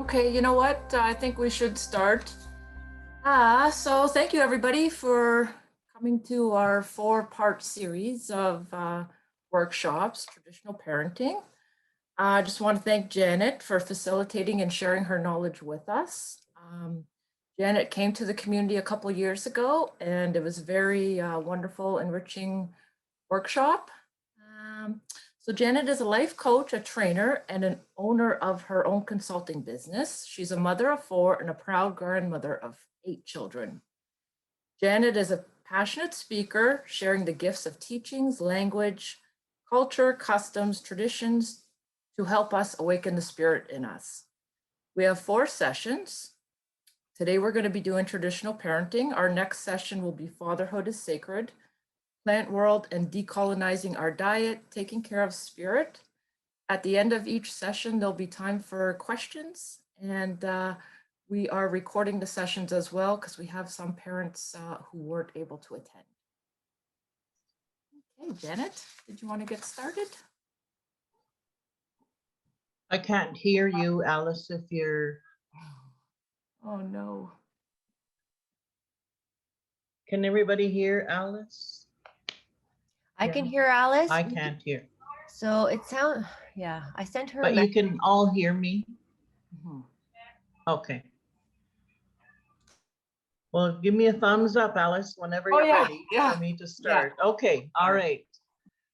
Okay, you know what? I think we should start. So thank you everybody for coming to our four-part series of workshops, traditional parenting. I just want to thank Janet for facilitating and sharing her knowledge with us. Janet came to the community a couple years ago, and it was a very wonderful, enriching workshop. So Janet is a life coach, a trainer, and an owner of her own consulting business. She's a mother of 4 and a proud grandmother of 8 children. Janet is a passionate speaker, sharing the gifts of teachings, language, culture, customs, traditions to help us awaken the spirit in us. We have 4 sessions. Today we're going to be doing traditional parenting. Our next session will be Fatherhood is Sacred, Plant World, and Decolonizing Our Diet, Taking Care of Spirit. At the end of each session, there'll be time for questions, and we are recording the sessions as well because we have some parents who weren't able to attend. Okay, Janet, did you want to get started? I can't hear you, Alice, if you're... Oh, no. Can everybody hear Alice? I can hear Alice. I can't hear. So it sounds, yeah, I sent her. But you can all hear me? Mm-hmm. Okay. Well, give me a thumbs up, Alice, whenever you're ready for me to start. Yeah. Okay, all right.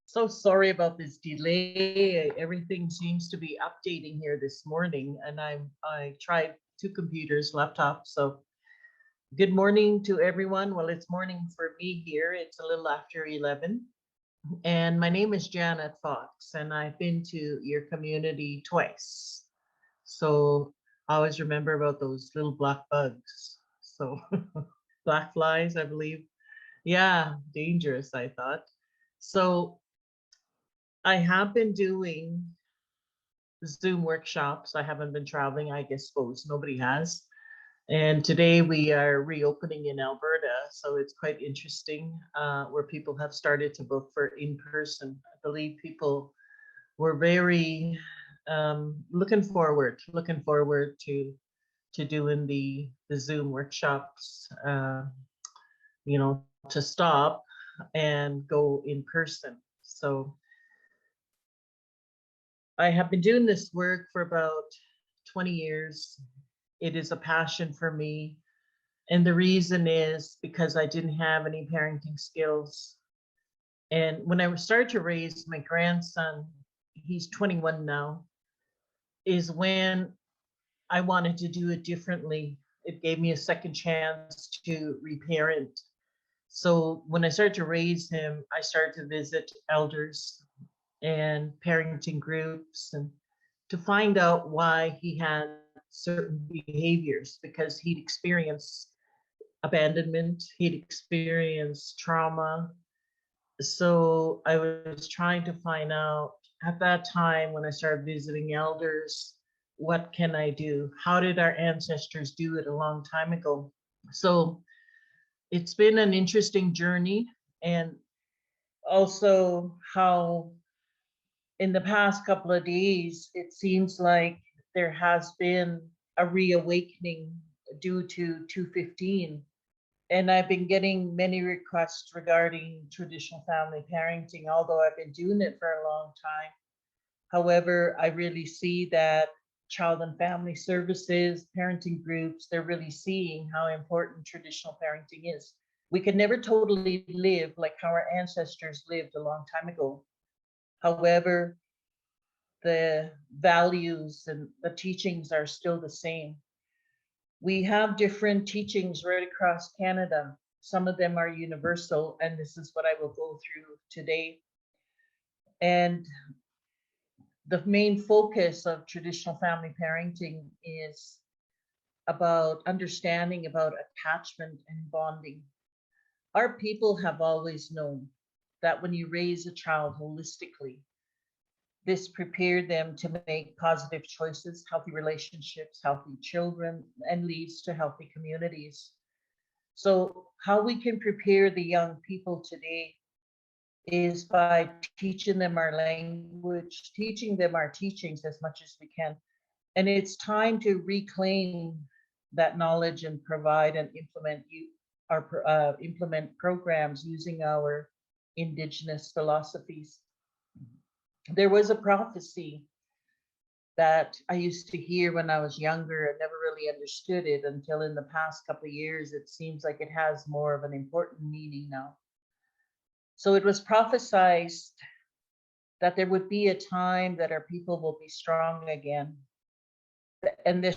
So sorry about this delay. Everything seems to be updating here this morning, and I tried 2 computers, laptops. So good morning to everyone. Well, it's morning for me here. It's a little after 11. And my name is Janet Fox, and I've been to your community twice. So I always remember about those little black bugs. So black flies, I believe. Yeah, dangerous, I thought. So I have been doing Zoom workshops. I haven't been traveling, I guess, suppose nobody has. And today we are reopening in Alberta, so it's quite interesting where people have started to book for in-person. I believe people were very looking forward to doing the Zoom workshops, you know, to stop and go in person. So I have been doing this work for about 20 years. It is a passion for me. And the reason is because I didn't have any parenting skills. And when I started to raise my grandson, he's 21 now, is when I wanted to do it differently. It gave me a second chance to reparent. So when I started to raise him, I started to visit elders and parenting groups and to find out why he had certain behaviors, because he'd experienced abandonment, he'd experienced trauma. So I was trying to find out at that time when I started visiting elders, what can I do? How did our ancestors do it a long time ago? So it's been an interesting journey, and also how in the past couple of days, it seems like there has been a reawakening due to 215. And I've been getting many requests regarding traditional family parenting, although I've been doing it for a long time. However, I really see that child and family services, parenting groups, they're really seeing how important traditional parenting is. We can never totally live like how our ancestors lived a long time ago. However, the values and the teachings are still the same. We have different teachings right across Canada. Some of them are universal, and this is what I will go through today. And the main focus of traditional family parenting is about understanding about attachment and bonding. Our people have always known that when you raise a child holistically, this prepared them to make positive choices, healthy relationships, healthy children, and leads to healthy communities. So how we can prepare the young people today is by teaching them our language, teaching them our teachings as much as we can, And it's time to reclaim that knowledge and provide and implement programs using our indigenous philosophies. There was a prophecy that I used to hear when I was younger and never really understood it until in the past couple of years. It seems like it has more of an important meaning now. So it was prophesied that there would be a time that our people will be strong again. And this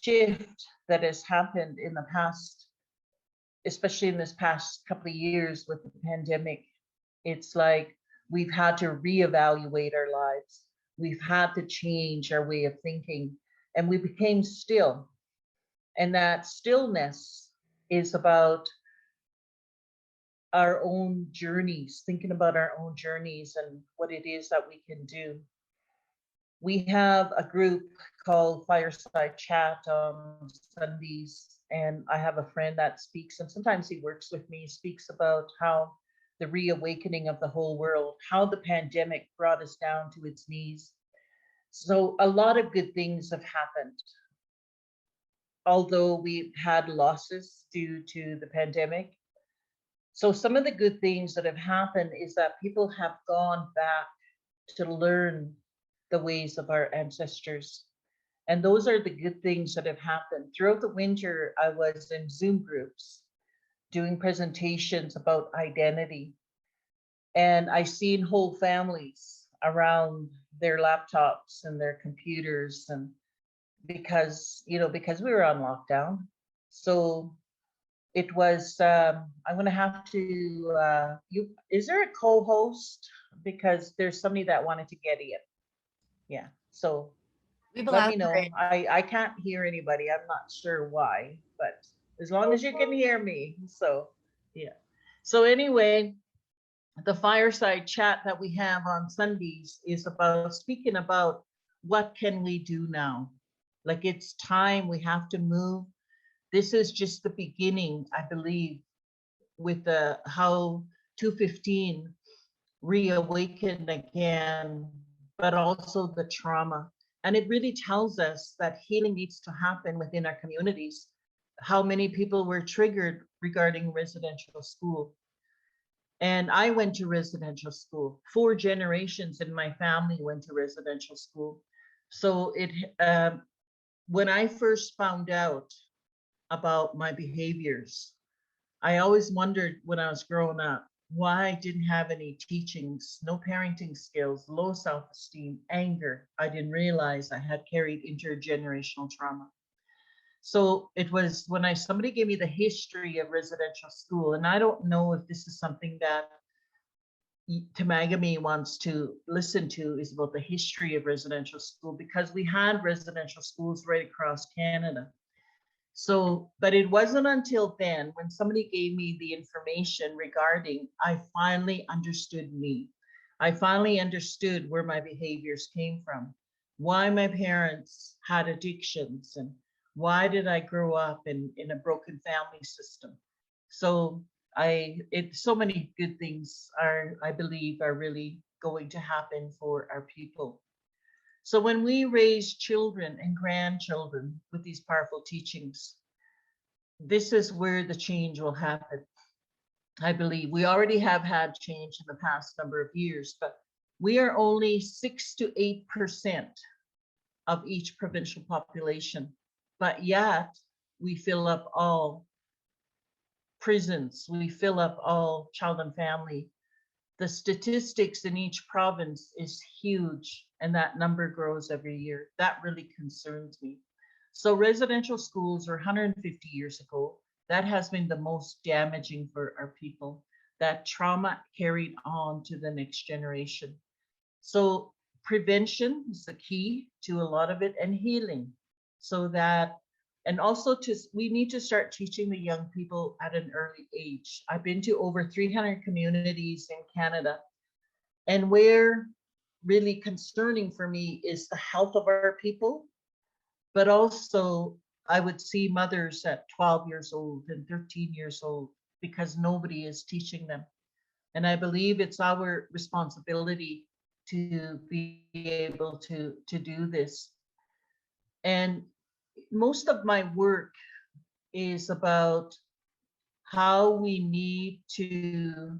shift that has happened in the past, especially in this past couple of years with the pandemic, it's like we've had to reevaluate our lives. We've had to change our way of thinking, and we became still. And that stillness is about our own journeys, thinking about our own journeys and what it is that we can do. We have a group called Fireside Chat on Sundays, and I have a friend that speaks, and sometimes he works with me, speaks about how the reawakening of the whole world, how the pandemic brought us down to its knees. So a lot of good things have happened. Although we've had losses due to the pandemic. So some of the good things that have happened is that people have gone back to learn the ways of our ancestors. And those are the good things that have happened. Throughout the winter, I was in Zoom groups doing presentations about identity. And I seen whole families around their laptops and their computers, and because we were on lockdown. So it was, I'm gonna have to, is there a co-host? Because there's somebody that wanted to get in. Yeah, so We've let allowed me her know. in. I can't hear anybody. I'm not sure why, but as long as you can hear me. So yeah. So anyway, the fireside chat that we have on Sundays is about speaking about what can we do now? Like, it's time, we have to move. This is just the beginning, I believe, with the how 215 reawakened again, but also the trauma. And it really tells us that healing needs to happen within our communities. How many people were triggered regarding residential school? And I went to residential school. 4 generations in my family went to residential school. So when I first found out about my behaviors, I always wondered when I was growing up why I didn't have any teachings, no parenting skills, low self-esteem, anger. I didn't realize I had carried intergenerational trauma. So it was when somebody gave me the history of residential school, and I don't know if this is something that Tamagami wants to listen to, is about the history of residential school, because we had residential schools right across Canada. So, but it wasn't until then when somebody gave me the information regarding, I finally understood me. I finally understood where my behaviors came from, why my parents had addictions, and why did I grow up in a broken family system. So so many good things I believe are really going to happen for our people. So when we raise children and grandchildren with these powerful teachings, this is where the change will happen. I believe we already have had change in the past number of years, but we are only 6 to 8% of each provincial population, but yet we fill up all prisons, we fill up all child and family. The statistics in each province is huge, and that number grows every year. That really concerns me. So residential schools are 150 years ago. That has been the most damaging for our people. That trauma carried on to the next generation. So prevention is the key to a lot of it, and healing. So that, and also we need to start teaching the young people at an early age. I've been to over 300 communities in Canada, and where really concerning for me is the health of our people, but also I would see mothers at 12 years old and 13 years old because nobody is teaching them. And I believe it's our responsibility to be able to do this. And most of my work is about how we need to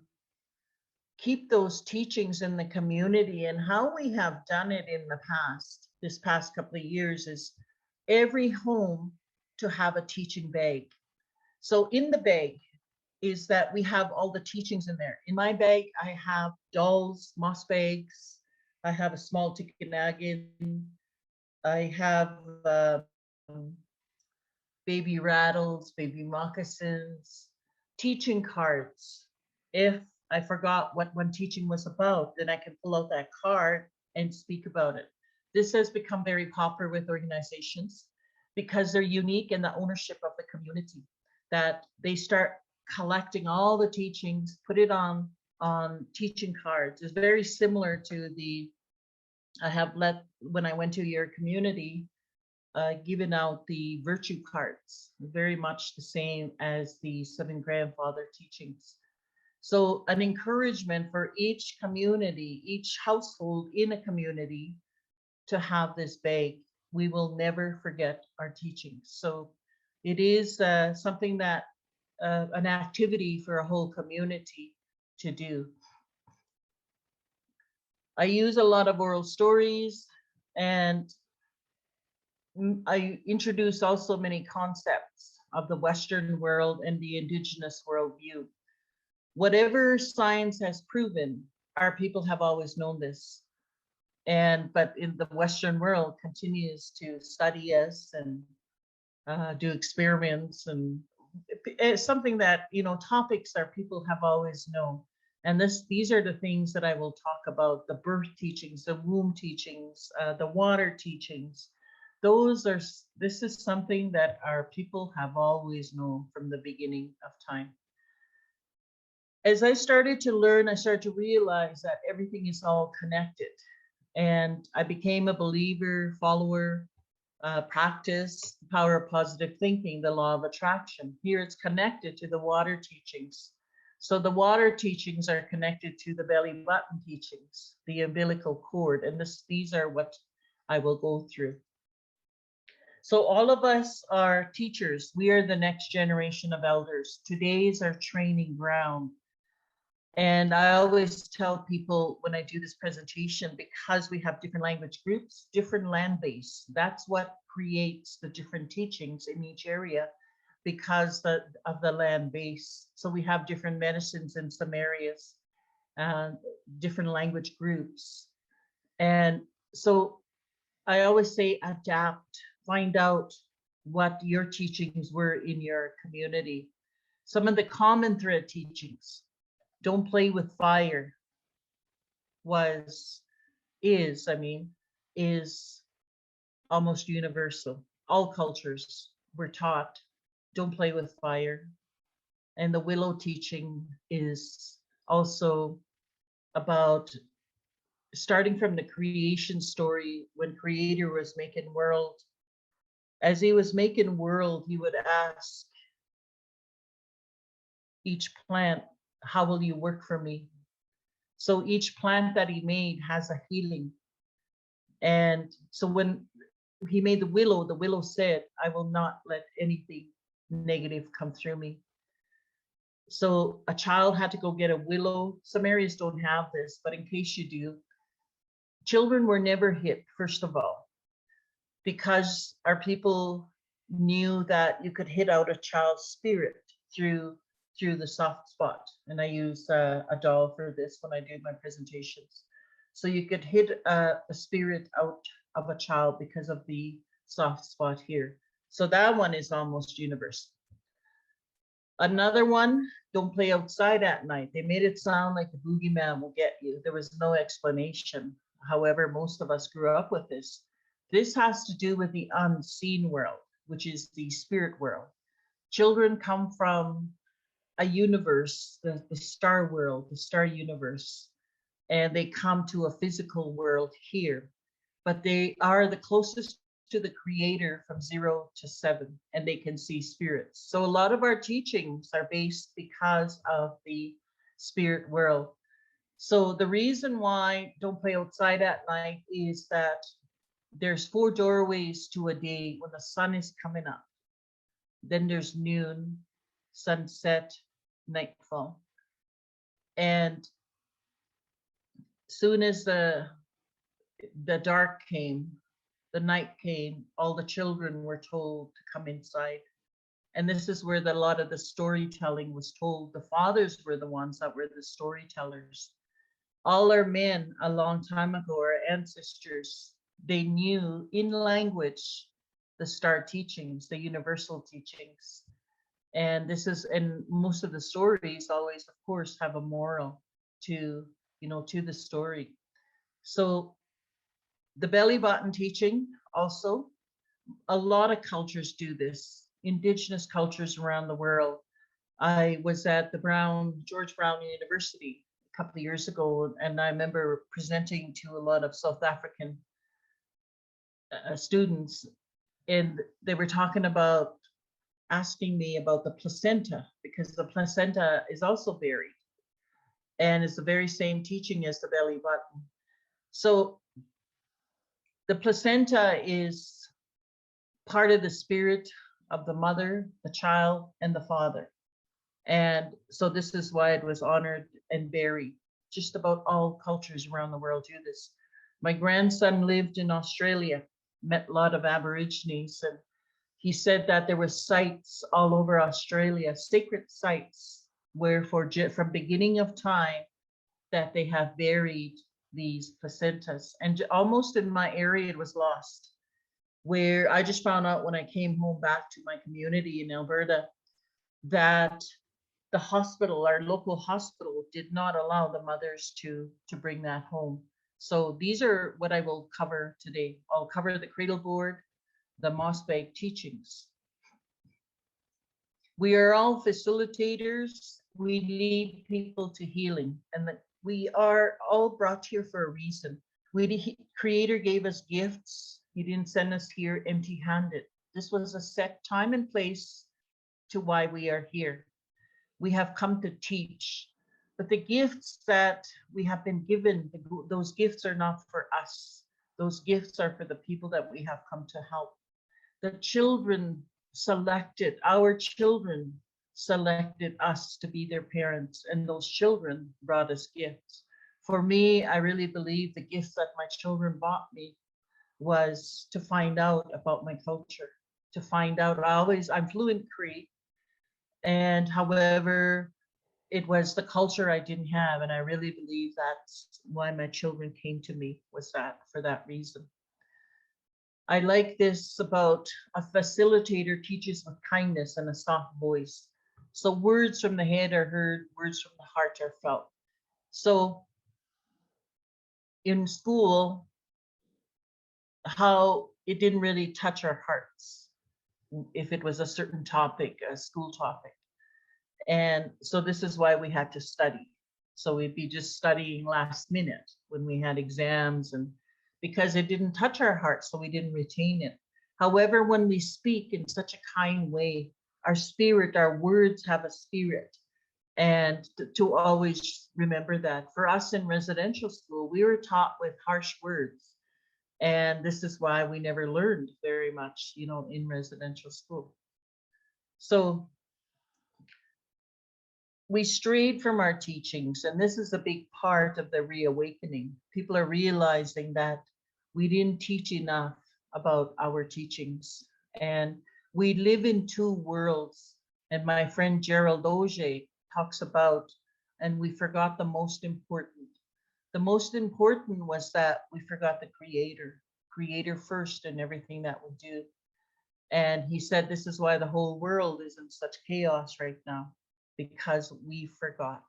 keep those teachings in the community, and how we have done it in the past, this past couple of years, is every home to have a teaching bag. So in the bag is that we have all the teachings in there. In my bag, I have dolls, moss bags. I have a small tikinagin. I have baby rattles, baby moccasins, teaching cards. If I forgot what one teaching was about, then I can pull out that card and speak about it. This has become very popular with organizations because they're unique in the ownership of the community, that they start collecting all the teachings, put it on teaching cards. It's very similar to the, I have let, when I went to your community, given out the virtue cards, very much the same as the seven grandfather teachings. So an encouragement for each community, each household in a community to have this bag. We will never forget our teachings. So it is something that, an activity for a whole community to do. I use a lot of oral stories, and I introduce also many concepts of the Western world and the Indigenous worldview. Whatever science has proven, our people have always known this. But in the Western world continues to study us and do experiments, and it's something that, topics our people have always known. And these are the things that I will talk about: the birth teachings, the womb teachings, the water teachings. This is something that our people have always known from the beginning of time. As I started to learn, I started to realize that everything is all connected. And I became a believer, follower, practice the power of positive thinking, the law of attraction. Here it's connected to the water teachings. So the water teachings are connected to the belly button teachings, the umbilical cord, and these are what I will go through. So all of us are teachers. We are the next generation of elders. Today is our training ground. And I always tell people when I do this presentation, because we have different language groups, different land base, that's what creates the different teachings in each area, because of the land base. So we have different medicines in some areas, different language groups. And so I always say adapt, find out what your teachings were in your community. Some of the common thread teachings: don't play with fire is almost universal. All cultures were taught, don't play with fire. And the willow teaching is also about starting from the creation story, when Creator was making world. As he was making world, he would ask each plant, how will you work for me? So each plant that he made has a healing. And so when he made the willow said, I will not let anything negative come through me. So a child had to go get a willow. Some areas don't have this, but in case you do, children were never hit, first of all, because our people knew that you could hit out a child's spirit through the soft spot. And I use a doll for this when I do my presentations. So you could hit a spirit out of a child because of the soft spot here. So that one is almost universal. Another one, don't play outside at night. They made it sound like the boogeyman will get you. There was no explanation. However, most of us grew up with this. This has to do with the unseen world, which is the spirit world. Children come from a universe, the star world, the star universe, and they come to a physical world here, but they are the closest to the Creator from 0 to 7, and they can see spirits. So a lot of our teachings are based because of the spirit world. So the reason why don't play outside at night is that there's 4 doorways to a day when the sun is coming up. Then there's noon, sunset, nightfall. And soon as the dark came, the night came, all the children were told to come inside. And this is where a lot of the storytelling was told. The fathers were the ones that were the storytellers. All our men a long time ago, our ancestors, they knew in language the star teachings, the universal teachings. And this is, and most of the stories always, of course, have a moral to, to the story. So the belly button teaching also, a lot of cultures do this, indigenous cultures around the world. I was at the George Brown University a couple of years ago, and I remember presenting to a lot of South African students, and they were talking about, asking me about the placenta, because the placenta is also buried, and it's the very same teaching as the belly button. So the placenta is part of the spirit of the mother, the child, and the father. And so this is why it was honored and buried. Just about all cultures around the world do this. My grandson lived in Australia, met a lot of Aborigines, and he said that there were sites all over Australia, sacred sites, where from beginning of time that they have buried these placentas. And almost in my area, it was lost, where I just found out when I came home back to my community in Alberta that the hospital, our local hospital, did not allow the mothers to bring that home. So these are what I will cover today. I'll cover the cradle board, the moss bag teachings. We are all facilitators. We lead people to healing, and that we are all brought here for a reason. The Creator gave us gifts. He didn't send us here empty-handed. This was a set time and place to why we are here. We have come to teach, but the gifts that we have been given, those gifts are not for us. Those gifts are for the people that we have come to help. The children our children selected us to be their parents, and those children brought us gifts. For me, I really believe the gifts that my children brought me was to find out about my culture, to find out. I'm fluent Cree, and however, it was the culture I didn't have, and I really believe that's why my children came to me, was that for that reason. I like this about a facilitator teaches with kindness and a soft voice. So words from the head are heard, words from the heart are felt. So in school, how it didn't really touch our hearts if it was a certain topic, a school topic. And so this is why we had to study. So we'd be just studying last minute when we had exams, and because it didn't touch our hearts, so we didn't retain it. However, when we speak in such a kind way, our spirit, our words have a spirit. And to always remember that. For us in residential school, we were taught with harsh words. And this is why we never learned very much, in residential school. So we strayed from our teachings, and this is a big part of the reawakening. People are realizing that we didn't teach enough about our teachings, and we live in two worlds. And my friend Gerald Auger talks about, and we forgot the most important. The most important was that we forgot the creator first in everything that we do. And he said, this is why the whole world is in such chaos right now, because we forgot.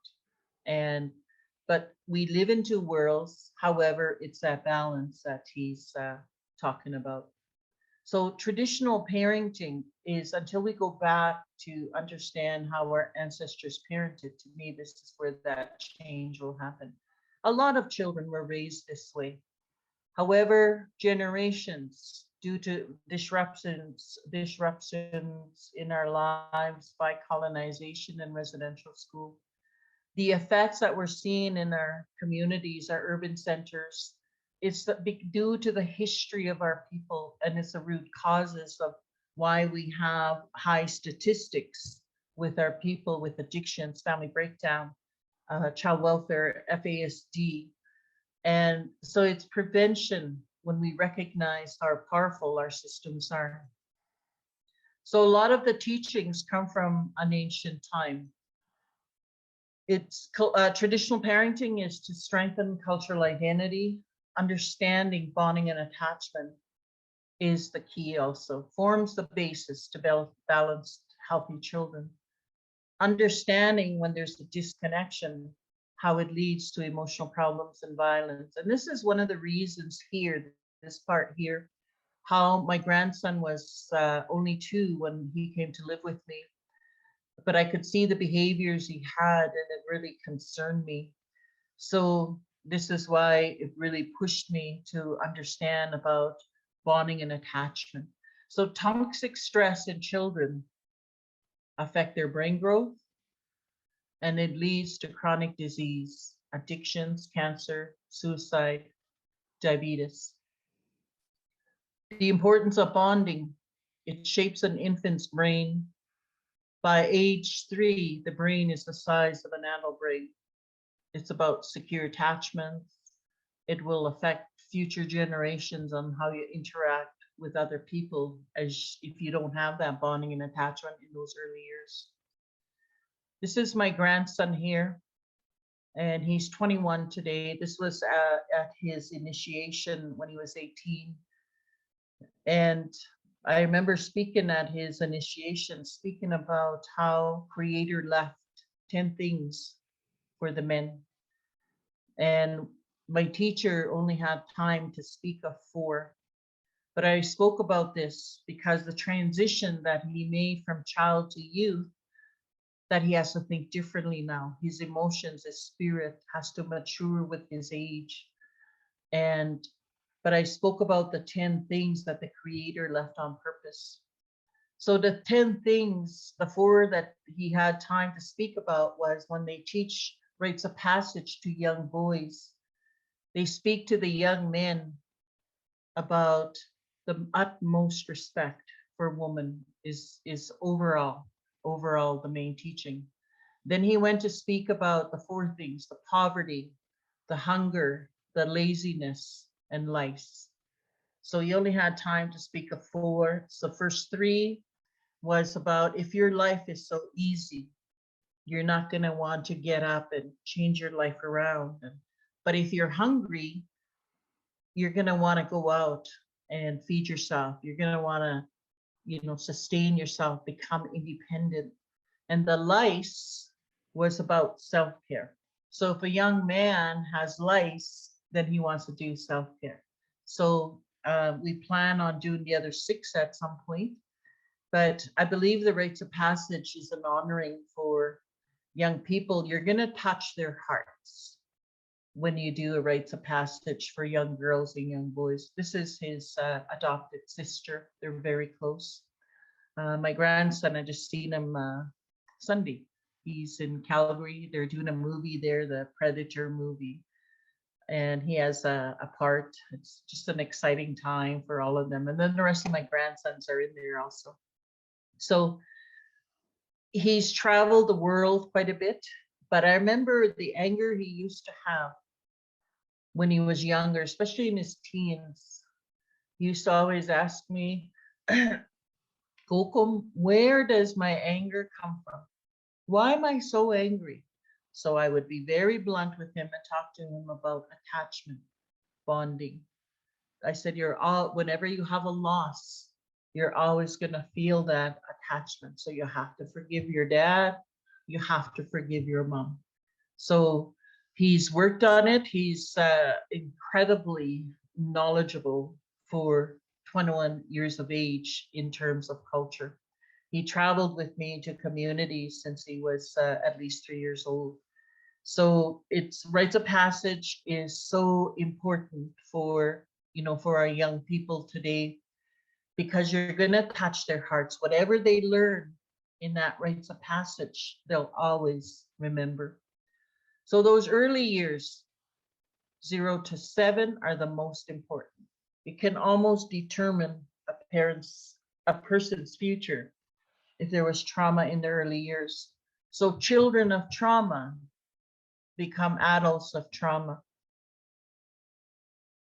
But we live in two worlds. However, it's that balance that he's talking about. So traditional parenting is, until we go back to understand how our ancestors parented, to me, this is where that change will happen. A lot of children were raised this way. However, generations, due to disruptions in our lives by colonization and residential school, the effects that we're seeing in our communities, our urban centers, due to the history of our people, and it's the root causes of why we have high statistics with our people with addictions, family breakdown, child welfare, FASD. And so it's prevention when we recognize how powerful our systems are. So a lot of the teachings come from an ancient time. It's traditional parenting is to strengthen cultural identity. Understanding bonding and attachment is the key also. Forms the basis to build balanced, healthy children. Understanding when there's a disconnection, how it leads to emotional problems and violence. And this is one of the reasons here, this part here, how my grandson was only 2 when he came to live with me. But I could see the behaviors he had, and it really concerned me. So this is why it really pushed me to understand about bonding and attachment. So toxic stress in children affect their brain growth, and it leads to chronic disease, addictions, cancer, suicide, diabetes. The importance of bonding, it shapes an infant's brain. By age 3, the brain is the size of an adult brain. It's about secure attachments. It will affect future generations on how you interact with other people as if you don't have that bonding and attachment in those early years. This is my grandson here, and he's 21 today. This was at his initiation when he was 18. And I remember speaking at his initiation, speaking about how Creator left 10 things for the men. And my teacher only had time to speak of 4. But I spoke about this because the transition that he made from child to youth, that he has to think differently now. His emotions, his spirit has to mature with his age. But I spoke about the 10 things that the Creator left on purpose. So the 10 things, the 4 that he had time to speak about was when they teach rites of passage to young boys. They speak to the young men about the utmost respect for woman is overall the main teaching. Then he went to speak about the 4 things: the poverty, the hunger, the laziness, and lice. So he only had time to speak of 4. So first 3 was about, if your life is so easy, you're not going to want to get up and change your life around. But if you're hungry, you're going to want to go out and feed yourself. You're going to want to, sustain yourself, become independent. And the lice was about self-care. So if a young man has lice, then he wants to do self-care. So we plan on doing the other 6 at some point. But I believe the rites of passage is an honoring for young people. You're going to touch their hearts when you do a rites of passage for young girls and young boys. This is his adopted sister. They're very close. My grandson, I just seen him Sunday. He's in Calgary. They're doing a movie there, the Predator movie. And he has a part. It's just an exciting time for all of them. And then the rest of my grandsons are in there also. So he's traveled the world quite a bit, but I remember the anger he used to have when he was younger, especially in his teens. He used to always ask me, Gokum, where does my anger come from? Why am I so angry? So I would be very blunt with him and talk to him about attachment, bonding. I said, whenever you have a loss, you're always going to feel that attachment. So you have to forgive your dad. You have to forgive your mom. So he's worked on it. He's incredibly knowledgeable for 21 years of age in terms of culture. He traveled with me to communities since he was at least 3 years old. So it's rites of passage is so important for our young people today, because you're going to touch their hearts. Whatever they learn in that rites of passage, they'll always remember. So those early years, 0 to 7 are the most important. It can almost determine a person's future if there was trauma in the early years. So children of trauma become adults of trauma.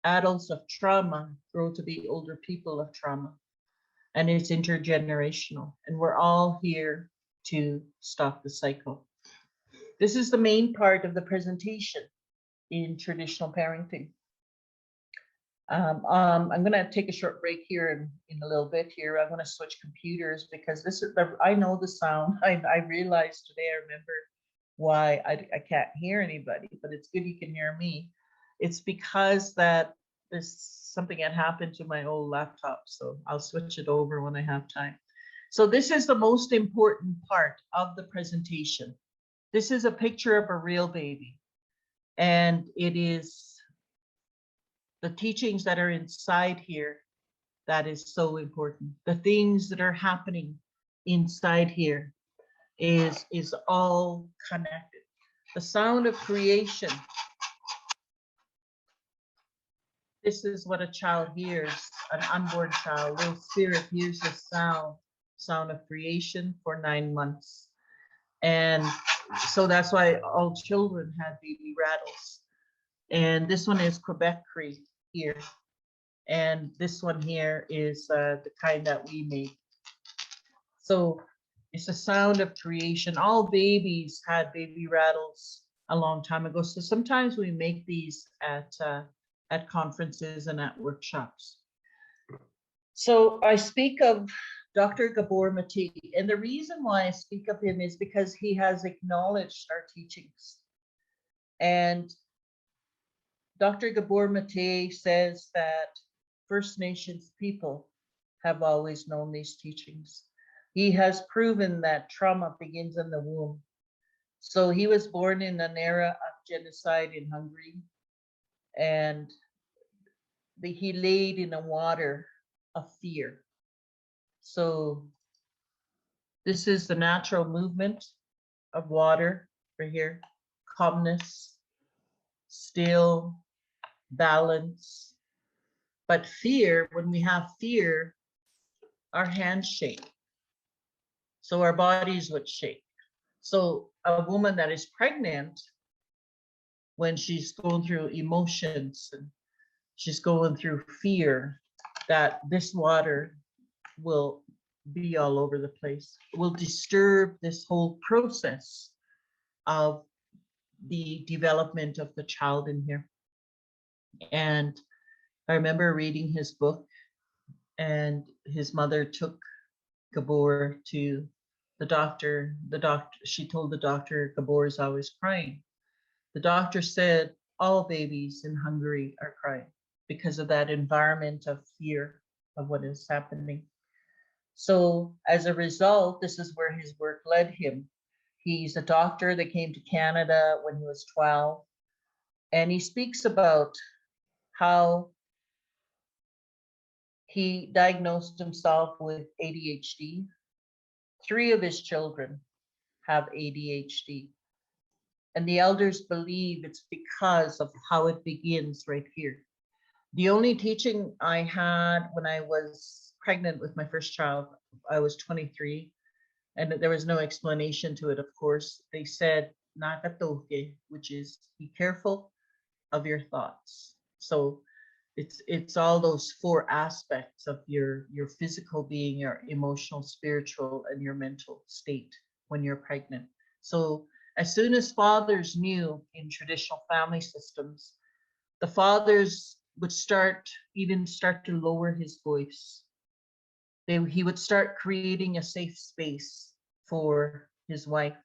Adults of trauma grow to be older people of trauma. And it's intergenerational. And we're all here to stop the cycle. This is the main part of the presentation in traditional parenting. I'm going to take a short break here in a little bit here. I'm going to switch computers because this is I know the sound. I realized today, I remember why I can't hear anybody, but it's good you can hear me. It's because that there's something had happened to my old laptop, so I'll switch it over when I have time. So this is the most important part of the presentation. This is a picture of a real baby, and it is the teachings that are inside here that is so important. The things that are happening inside here is all connected. The sound of creation. This is what a child hears, an unborn child, little spirit hears the sound of creation for 9 months. And so that's why all children have baby rattles. And this one is Quebec Cree here. And this one here is the kind that we make. So it's the sound of creation. All babies had baby rattles a long time ago. So sometimes we make these at conferences and at workshops. So I speak of Dr. Gabor Mate, and the reason why I speak of him is because he has acknowledged our teachings. And Dr. Gabor Mate says that First Nations people have always known these teachings. He has proven that trauma begins in the womb. So he was born in an era of genocide in Hungary, and he laid in a water of fear. So this is the natural movement of water right here, calmness, still, balance. But fear, when we have fear, our hands shake. So our bodies would shake. So a woman that is pregnant, when she's going through emotions and she's going through fear, that this water will be all over the place, will disturb this whole process of the development of the child in here. And I remember reading his book, and his mother took Gabor to the doctor. She told the doctor, Gabor is always crying. The doctor said all babies in Hungary are crying because of that environment of fear of what is happening. So as a result, this is where his work led him. He's a doctor that came to Canada when he was 12, and he speaks about how he diagnosed himself with ADHD. 3 of his children have ADHD. And the elders believe it's because of how it begins right here. The only teaching I had when I was pregnant with my first child, I was 23, and there was no explanation to it, of course. They said, nakatoke, which is be careful of your thoughts. So it's all those 4 aspects of your physical being, your emotional, spiritual, and your mental state when you're pregnant. So as soon as fathers knew in traditional family systems, the fathers would start to lower his voice. He would start creating a safe space for his wife,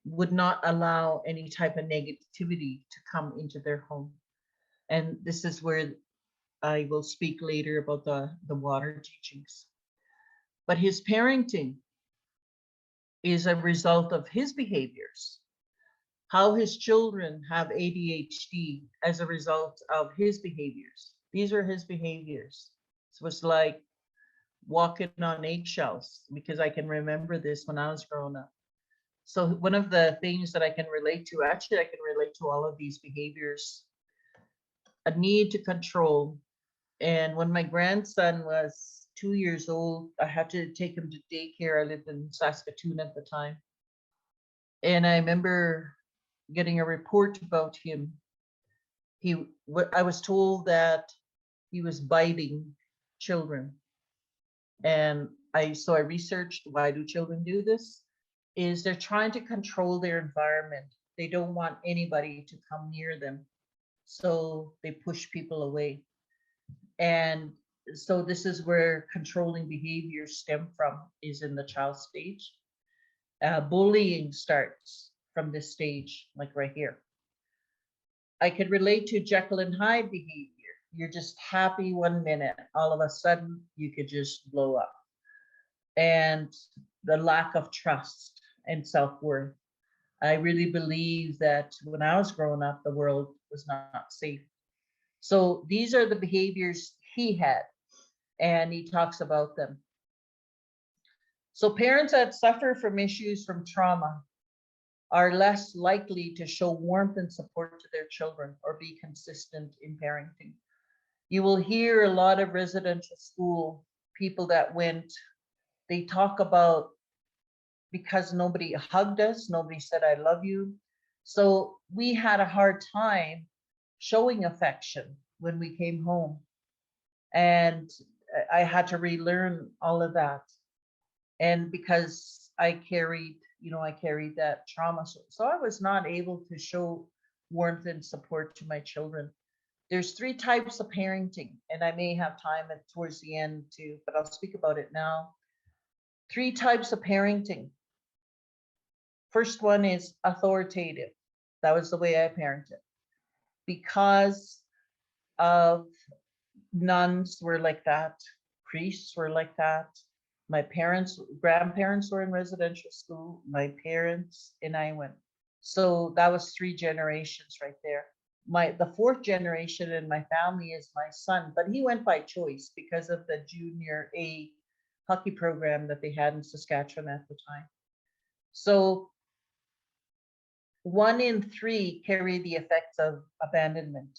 would not allow any type of negativity to come into their home. And this is where I will speak later about the water teachings. But his parenting is a result of his behaviors. How his children have ADHD as a result of his behaviors. These are his behaviors. It was like walking on eggshells, because I can remember this when I was growing up. So one of the things that I can relate to, actually I can relate to all of these behaviors. a need to control. And when my grandson was 2 years old, I had to take him to daycare. I lived in Saskatoon at the time. And I remember getting a report about him. I was told that he was biting children. And so I researched, why do children do this? Is they're trying to control their environment. They don't want anybody to come near them. So they push people away. And so this is where controlling behaviors stem from, is in the child stage. Bullying starts from this stage, like right here. I could relate to Jekyll and Hyde behavior. You're just happy one minute, all of a sudden you could just blow up. And the lack of trust and self-worth. I really believe that when I was growing up, the world was not safe. So these are the behaviors he had, and he talks about them. So parents that suffer from issues from trauma are less likely to show warmth and support to their children or be consistent in parenting. You will hear a lot of residential school people that went, they talk about, because nobody hugged us, nobody said, I love you. So we had a hard time showing affection when we came home. And I had to relearn all of that. And because I carried that trauma. So I was not able to show warmth and support to my children. There's 3 types of parenting, and I may have time towards the end too, but I'll speak about it now. 3 types of parenting. First one is authoritative. That was the way I parented. Because of nuns were like that, priests were like that. My grandparents were in residential school, my parents, and I went. So that was 3 generations right there. The 4th generation in my family is my son, but he went by choice because of the junior A hockey program that they had in Saskatchewan at the time. So 1 in 3 carry the effects of abandonment.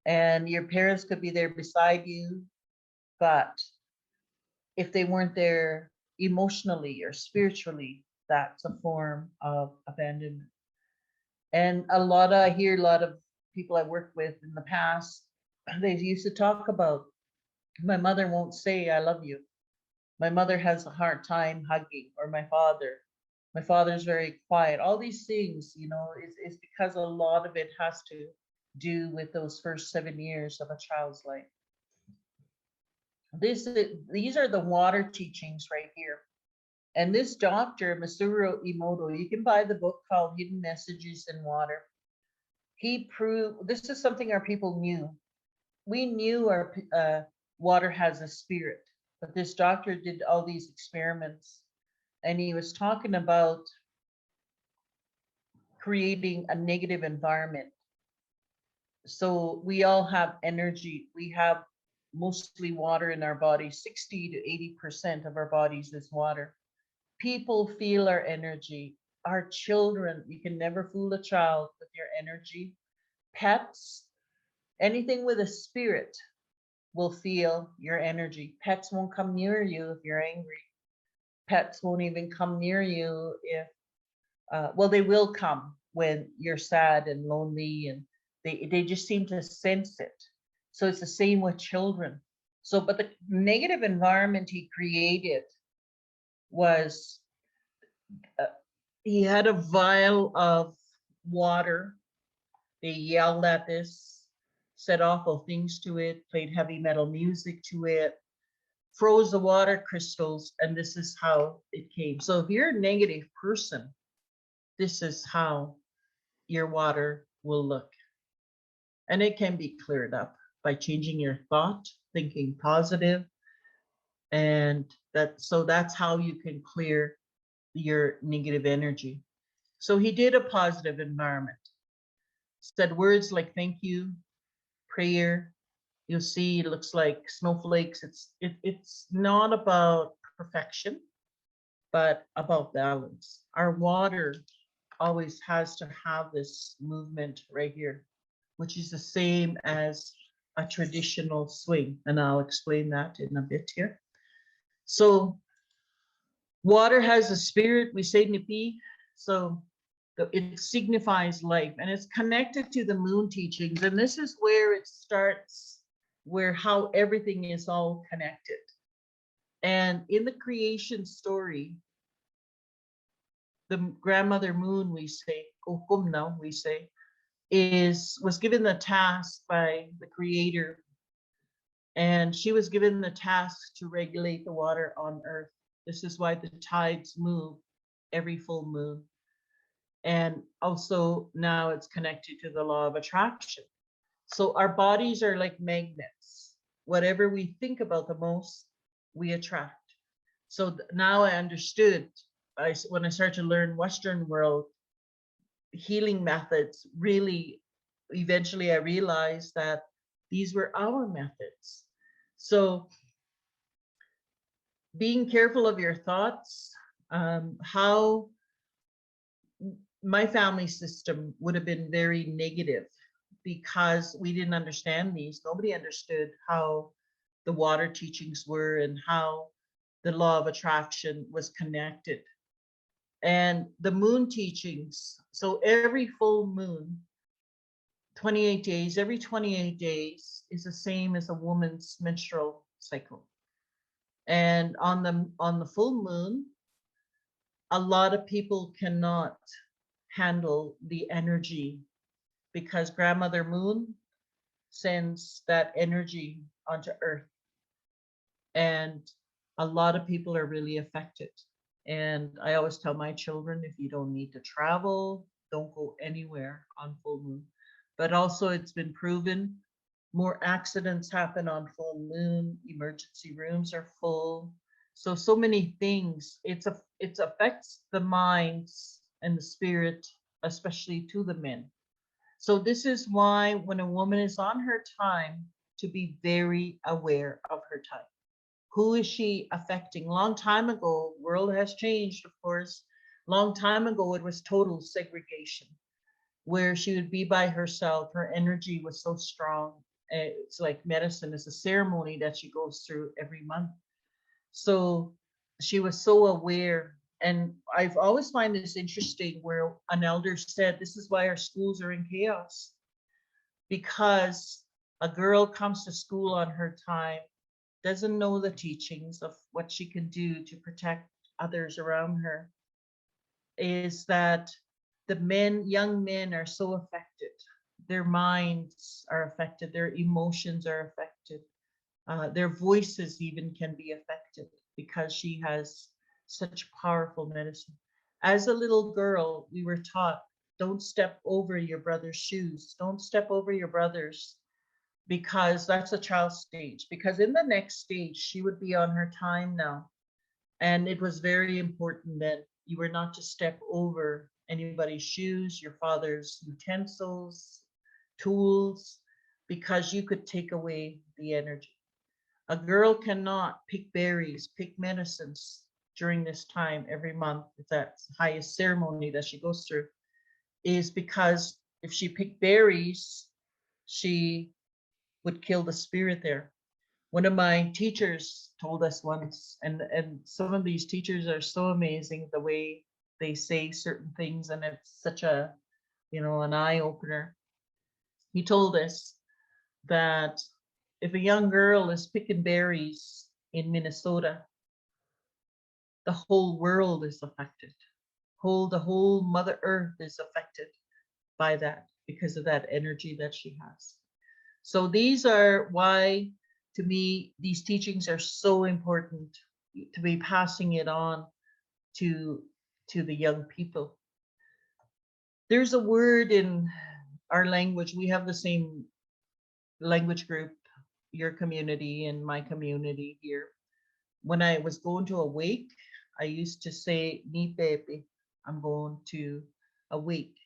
And your parents could be there beside you, but if they weren't there emotionally or spiritually, that's a form of abandonment. And I hear a lot of people I worked with in the past, they used to talk about, my mother won't say I love you. My mother has a hard time hugging, or my father's very quiet. All these things, is because a lot of it has to do with those first 7 years of a child's life. These are the water teachings right here. And this doctor, Masuro Emoto, you can buy the book called Hidden Messages in Water. He proved, this is something our people knew. We knew our water has a spirit, but this doctor did all these experiments, and he was talking about creating a negative environment. So we all have energy. We have mostly water in our body. 60 to 80% of our bodies is water. People feel our energy. Our children, you can never fool a child with your energy. Pets, anything with a spirit will feel your energy. Pets won't come near you if you're angry. Pets won't even come near you if, well, they will come when you're sad and lonely, and they just seem to sense it. So it's the same with children. So, but the negative environment he created was, he had a vial of water. They yelled at this, said awful things to it, played heavy metal music to it, froze the water crystals, and this is how it came. So if you're a negative person, this is how your water will look. And it can be cleared up by changing your thought, thinking positive, and that's how you can clear your negative energy. So he did a positive environment, said words like thank you, prayer. You'll see it looks like snowflakes. It's not about perfection, but about balance. Our water always has to have this movement right here. which is the same as a traditional swing. And I'll explain that in a bit here. So water has a spirit, we say nipi. So it signifies life, and it's connected to the moon teachings. And this is where it starts, where how everything is all connected. And in the creation story, the grandmother moon, we say, Kukum we say, was given the task by the creator, and she was given the task to regulate the water on earth. This is why the tides move every full moon. And also now it's connected to the law of attraction. So our bodies are like magnets. Whatever we think about the most, we attract. So now I understood, when I started to learn Western world healing methods, really, eventually I realized that these were our methods. So being careful of your thoughts, how my family system would have been very negative because we didn't understand these. Nobody understood how the water teachings were and how the law of attraction was connected. And the moon teachings, so every full moon, 28 days, every 28 days is the same as a woman's menstrual cycle. And on the full moon, a lot of people cannot handle the energy because grandmother moon sends that energy onto earth, and a lot of people are really affected. And I always tell my children, if you don't need to travel, don't go anywhere on full moon. But also it's been proven more accidents happen on full moon, emergency rooms are full. So many things. It affects the minds and the spirit, especially to the men. So this is why when a woman is on her time, to be very aware of her time. Who is she affecting? Long time ago, world has changed, of course. Long time ago, it was total segregation, where she would be by herself. Her energy was so strong. It's like medicine. It's a ceremony that she goes through every month. So she was so aware. And I've always find this interesting where an elder said, this is why our schools are in chaos. Because a girl comes to school on her time, doesn't know the teachings of what she can do to protect others around her, is that the young men are so affected. Their minds are affected, their emotions are affected, their voices even can be affected because she has such powerful medicine. As a little girl, we were taught, don't step over your brother's shoes, don't step over your brother's, because that's a child stage. Because in the next stage, she would be on her time now. And it was very important that you were not to step over anybody's shoes, your father's utensils, tools, because you could take away the energy. A girl cannot pick berries, pick medicines during this time every month. It's that highest ceremony that she goes through, is because if she picked berries, she would kill the spirit there. One of my teachers told us once, and some of these teachers are so amazing, the way they say certain things, and it's such a, an eye opener. He told us that if a young girl is picking berries in Minnesota, the whole world is affected. The whole Mother Earth is affected by that because of that energy that she has. So these are why, to me, these teachings are so important to be passing it on to the young people. There's a word in our language. We have the same language group, your community and my community here. When I was going to a wake, I used to say, ni pepe, I'm going to a wake.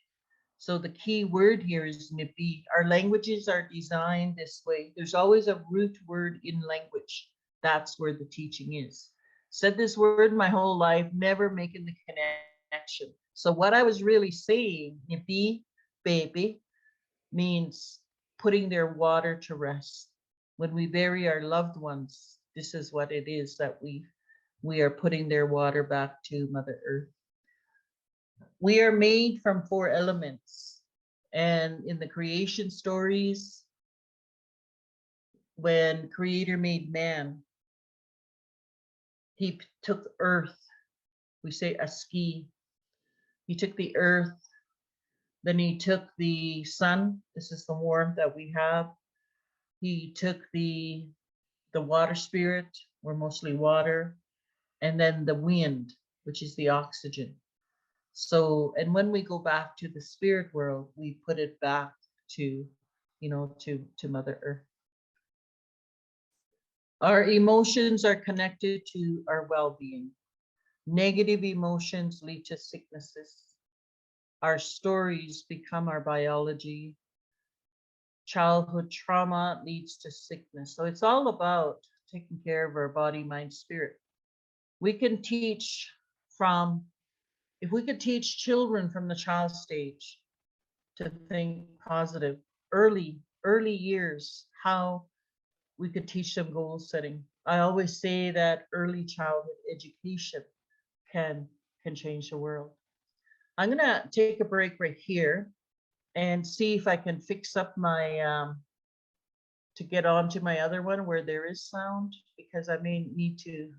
So the key word here is nipi. Our languages are designed this way. There's always a root word in language. That's where the teaching is. Said this word my whole life, never making the connection. So what I was really saying, nipi, baby, means putting their water to rest. When we bury our loved ones, this is what it is that we are putting their water back to Mother Earth. We are made from 4 elements. And in the creation stories, when Creator made man, he took earth, we say a ski. He took the earth, then he took the sun. This is the warmth that we have. He took the water spirit, we're mostly water, and then the wind, which is the oxygen. So, and when we go back to the spirit world, we put it back to, to Mother Earth. Our emotions are connected to our well-being. Negative emotions lead to sicknesses. Our stories become our biology. Childhood trauma leads to sickness. So it's all about taking care of our body, mind, spirit. We can teach if we could teach children from the child stage to think positive, early years, how we could teach them goal setting. I always say that early childhood education can change the world. I'm gonna take a break right here and see if I can fix up my to get on to my other one where there is sound, because I may need to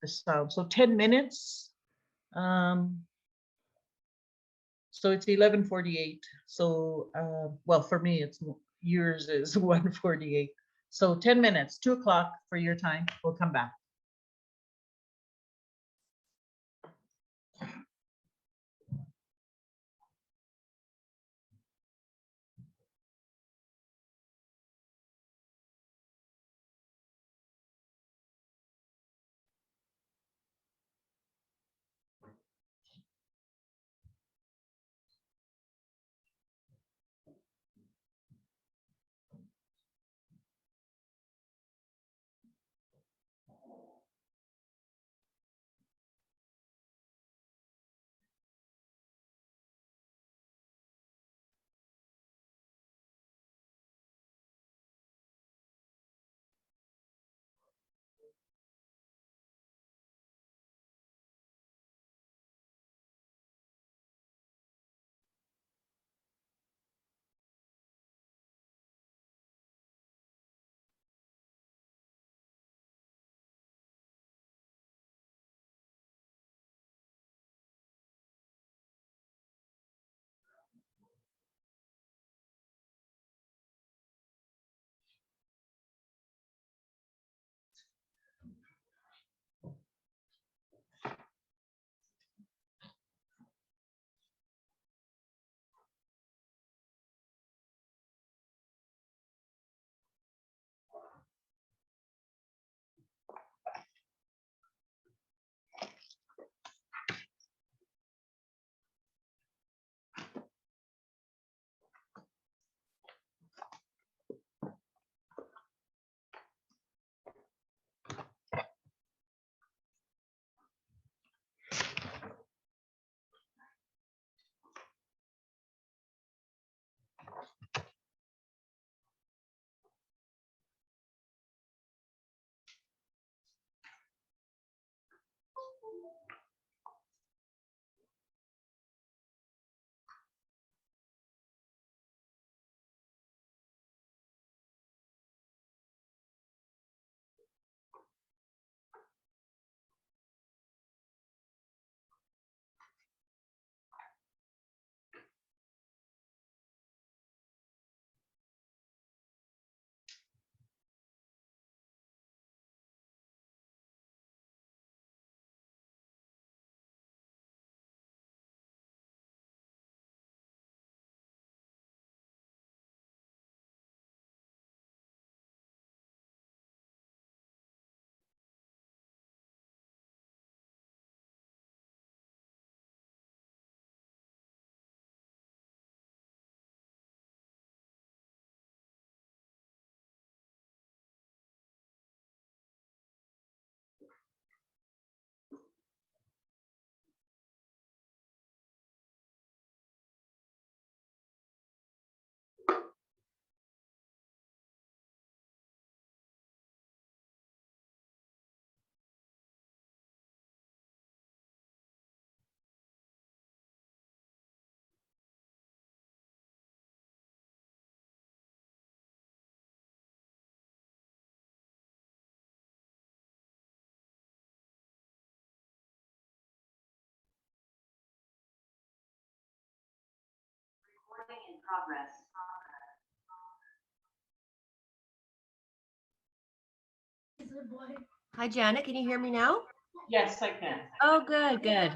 the sound. So 10 minutes. So it's 11:48. So well, for me, yours is 1:48. So 10 minutes, 2 o'clock for your time. We'll come back. Hi, Janet. Can you hear me now? Yes, I can. Oh, good, good.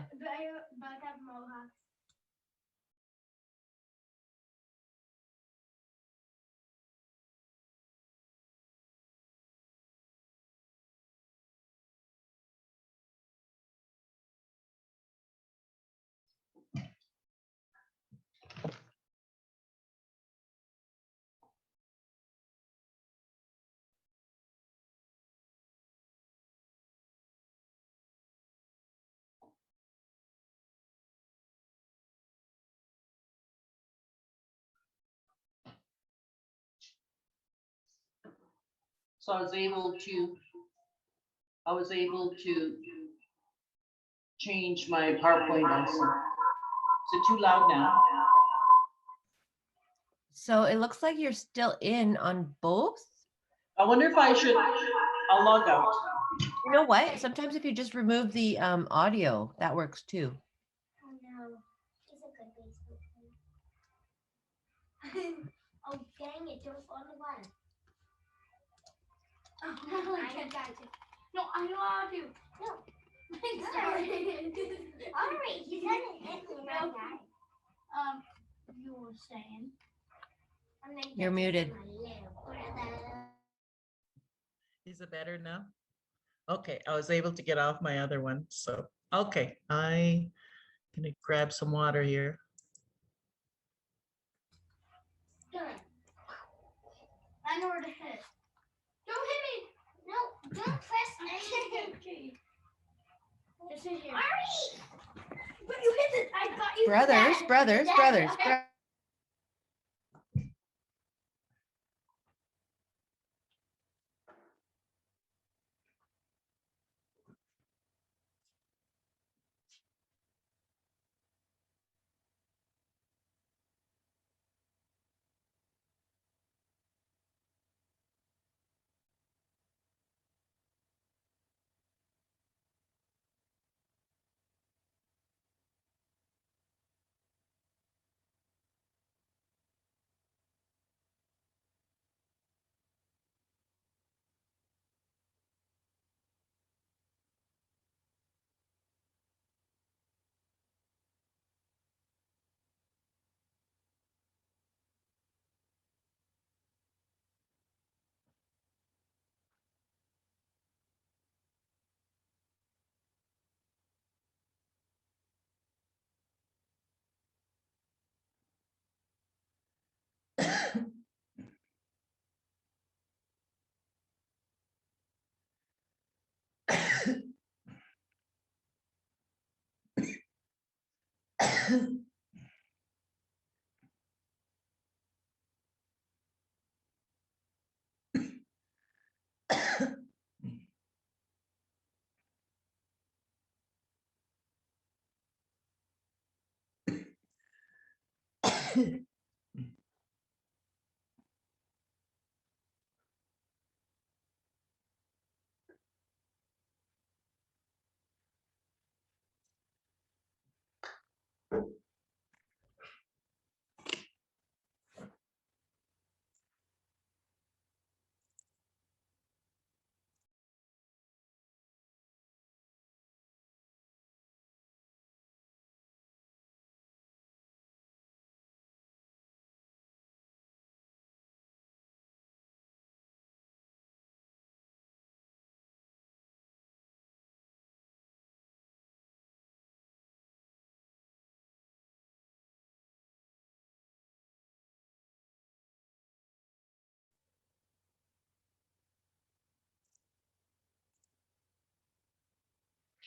So I was able to change my PowerPoint also. Is it too loud now? So it looks like you're still in on both. I wonder if I'll log out. You know what? Sometimes if you just remove the audio, that works too. Oh no, it's a good Facebook thing. Oh dang it, don't fall the water. Oh, I got you. No, I know how to. No. Sorry. Alright, you said it. No. You were saying. You're muted. Is it better now? Okay, I was able to get off my other one. So, okay, I'm gonna grab some water here. I know where to hit. Don't hit me. No, don't press anything. Okay. Just hit here. But you hit it. I got you. Brothers.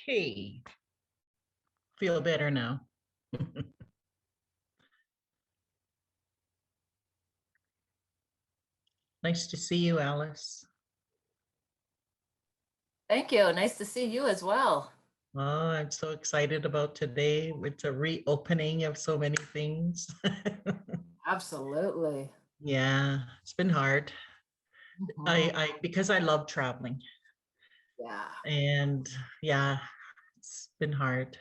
Okay, feel better now. Nice to see you, Alice. Thank you. Nice to see you as well. Oh, I'm so excited about today. It's a reopening of so many things. Absolutely. Yeah, it's been hard. I because I love traveling, Yeah. and yeah, it's been hard.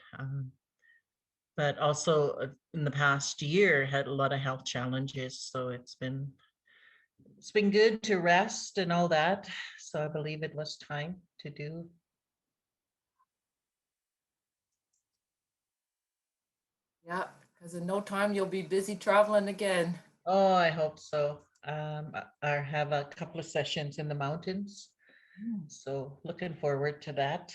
but also in the past year had a lot of health challenges. So it's been good to rest and all that. So I believe it was time to do. Yeah, because in no time you'll be busy traveling again. Oh, I hope so. I have a couple of sessions in the mountains, so looking forward to that.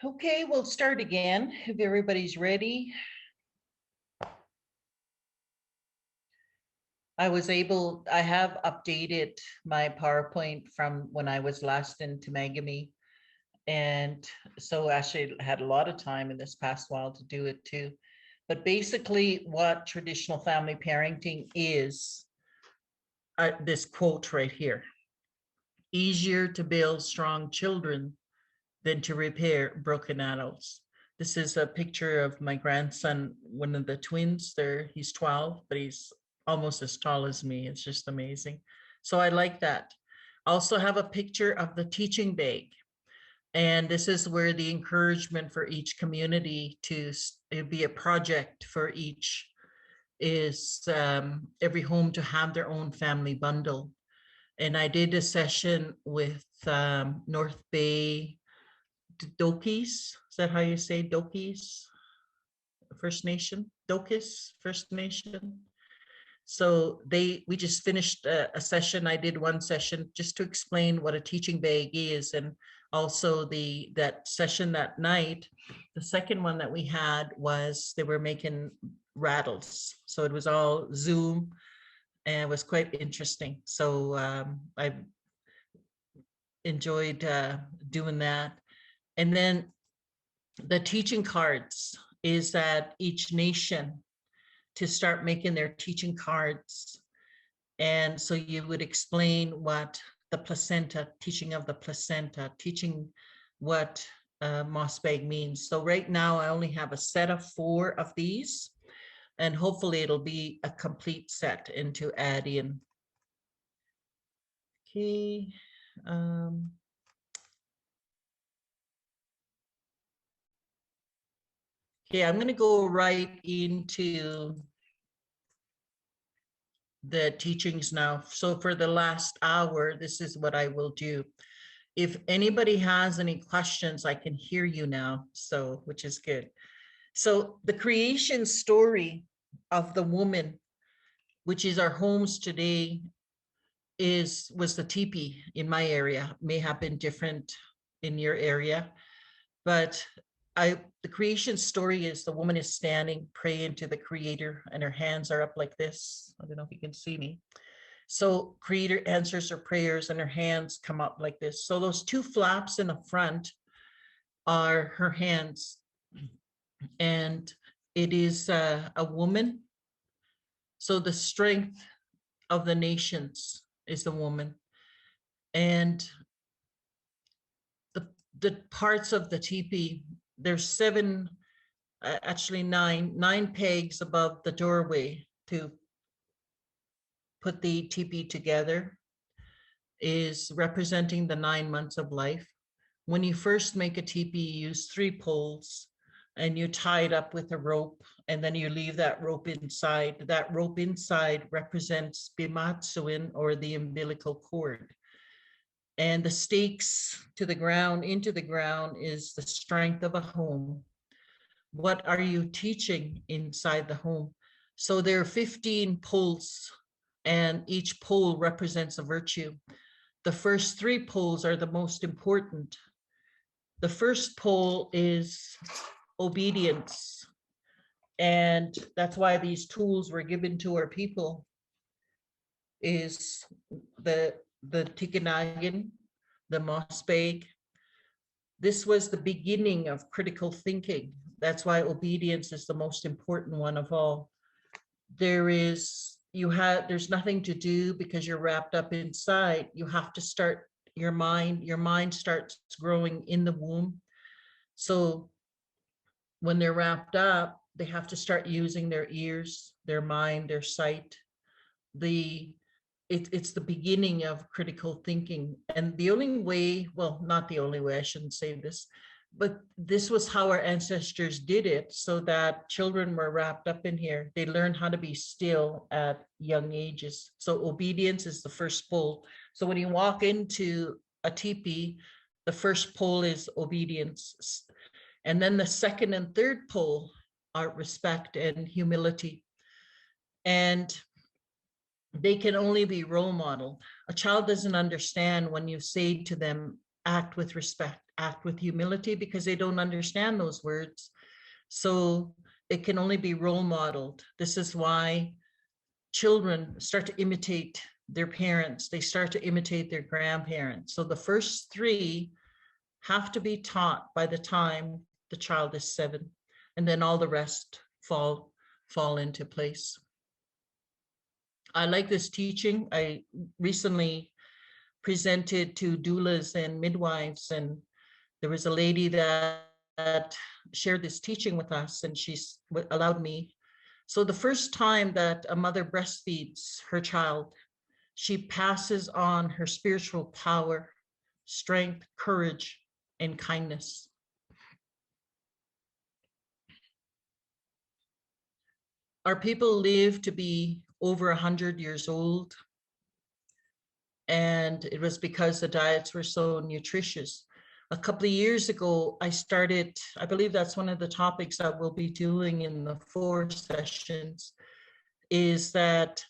Okay, we'll start again if everybody's ready. I have updated my PowerPoint from when I was last in Temagami. And so actually had a lot of time in this past while to do it too. But basically what traditional family parenting is, this quote right here: easier to build strong children than to repair broken adults. This is a picture of my grandson, one of the twins there. He's 12, but he's almost as tall as me. It's just amazing. So I like that. Also have a picture of the teaching bag. And this is where the encouragement for each community to be a project for each is every home to have their own family bundle. And I did a session with North Bay Dokis. Is that how you say Dokis? First Nation? Dokis First Nation? So we just finished a session. I did one session just to explain what a teaching bag is, and also that session that night. The second one that we had was they were making rattles. So it was all Zoom, and it was quite interesting. So I enjoyed doing that. And then the teaching cards is that each nation to start making their teaching cards. And so you would explain what the placenta, teaching of the placenta, teaching what moss bag means. So right now I only have a set of 4 of these, and hopefully it'll be a complete set and to add in. Okay. Okay, I'm going to go right into the teachings now. So for the last hour, this is what I will do. If anybody has any questions, I can hear you now, so which is good. So the creation story of the woman, which is our homes today, was the teepee in my area. May have been different in your area, but the creation story is the woman is standing, praying to the Creator, and her hands are up like this. I don't know if you can see me. So Creator answers her prayers and her hands come up like this. So those 2 flaps in the front are her hands. And it is a woman. So the strength of the nations is the woman. And the parts of the teepee, there's 7, actually 9 pegs above the doorway to put the teepee together, is representing the 9 months of life. When you first make a teepee, you use 3 poles and you tie it up with a rope, and then you leave that rope inside. That rope inside represents bimatsuin, or the umbilical cord. And the stakes to the ground, into the ground, is the strength of a home. What are you teaching inside the home? So there are 15 poles, and each pole represents a virtue. The first 3 poles are the most important. The first pole is obedience. And that's why these tools were given to our people, is the tikinagin, the moss bag. This was the beginning of critical thinking. That's why obedience is the most important one of all. There's nothing to do because you're wrapped up inside. You have to start your mind starts growing in the womb. So when they're wrapped up, they have to start using their ears, their mind, their sight. It's the beginning of critical thinking. And the only way, well, not the only way, I shouldn't say this, but this was how our ancestors did it, so that children were wrapped up in here. They learned how to be still at young ages. So obedience is the first pole. So when you walk into a teepee, the first pole is obedience. And then the second and third pole are respect and humility. And they can only be role modeled. A child doesn't understand when you say to them, act with respect, act with humility, because they don't understand those words. So it can only be role modeled. This is why children start to imitate their parents. They start to imitate their grandparents. So the first three have to be taught by the time the child is 7, and then all the rest fall into place. I like this teaching. I recently presented to doulas and midwives, and there was a lady that shared this teaching with us, and she's allowed me. So the first time that a mother breastfeeds her child, she passes on her spiritual power, strength, courage, and kindness. Our people live to be over 100 years old, and it was because the diets were so nutritious. A couple of years ago, I started, I believe that's one of the topics that we'll be doing in the 4 sessions, is that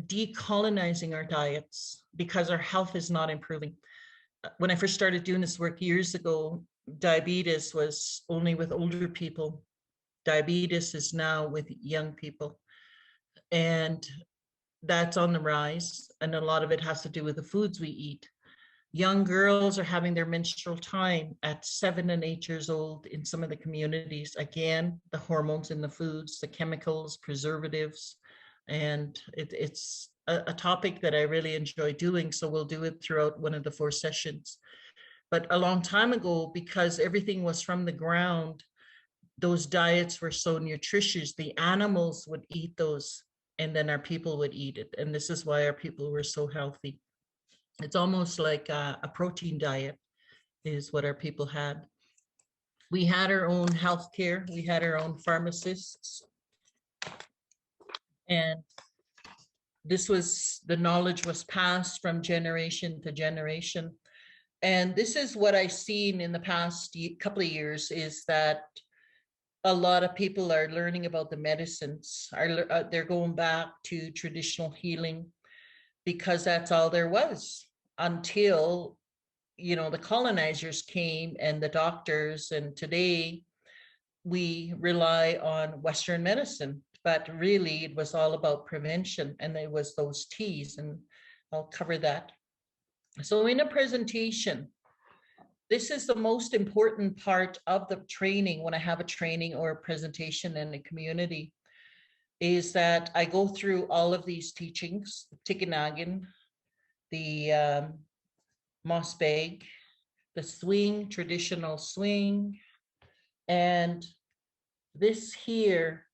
decolonizing our diets because our health is not improving. When I first started doing this work years ago, diabetes was only with older people. Diabetes is now with young people. And that's on the rise. And a lot of it has to do with the foods we eat. Young girls are having their menstrual time at 7 and 8 years old in some of the communities. Again, the hormones in the foods, the chemicals, preservatives, and it's a topic that I really enjoy doing. So we'll do it throughout one of the 4 sessions. But a long time ago, because everything was from the ground, those diets were so nutritious, the animals would eat those, and then our people would eat it. And this is why our people were so healthy. It's almost like a protein diet is what our people had. We had our own healthcare. We had our own pharmacists. And this was, the knowledge was passed from generation to generation. And this is what I've seen in the past couple of years, is that a lot of people are learning about the medicines. They're going back to traditional healing because that's all there was until, you know, the colonizers came and the doctors. And today we rely on Western medicine, but really it was all about prevention, and it was those T's, and I'll cover that. So in a presentation, this is the most important part of the training when I have a training or a presentation in a community, is that I go through all of these teachings, Tikinagin, the moss bag, the swing, traditional swing, and this here,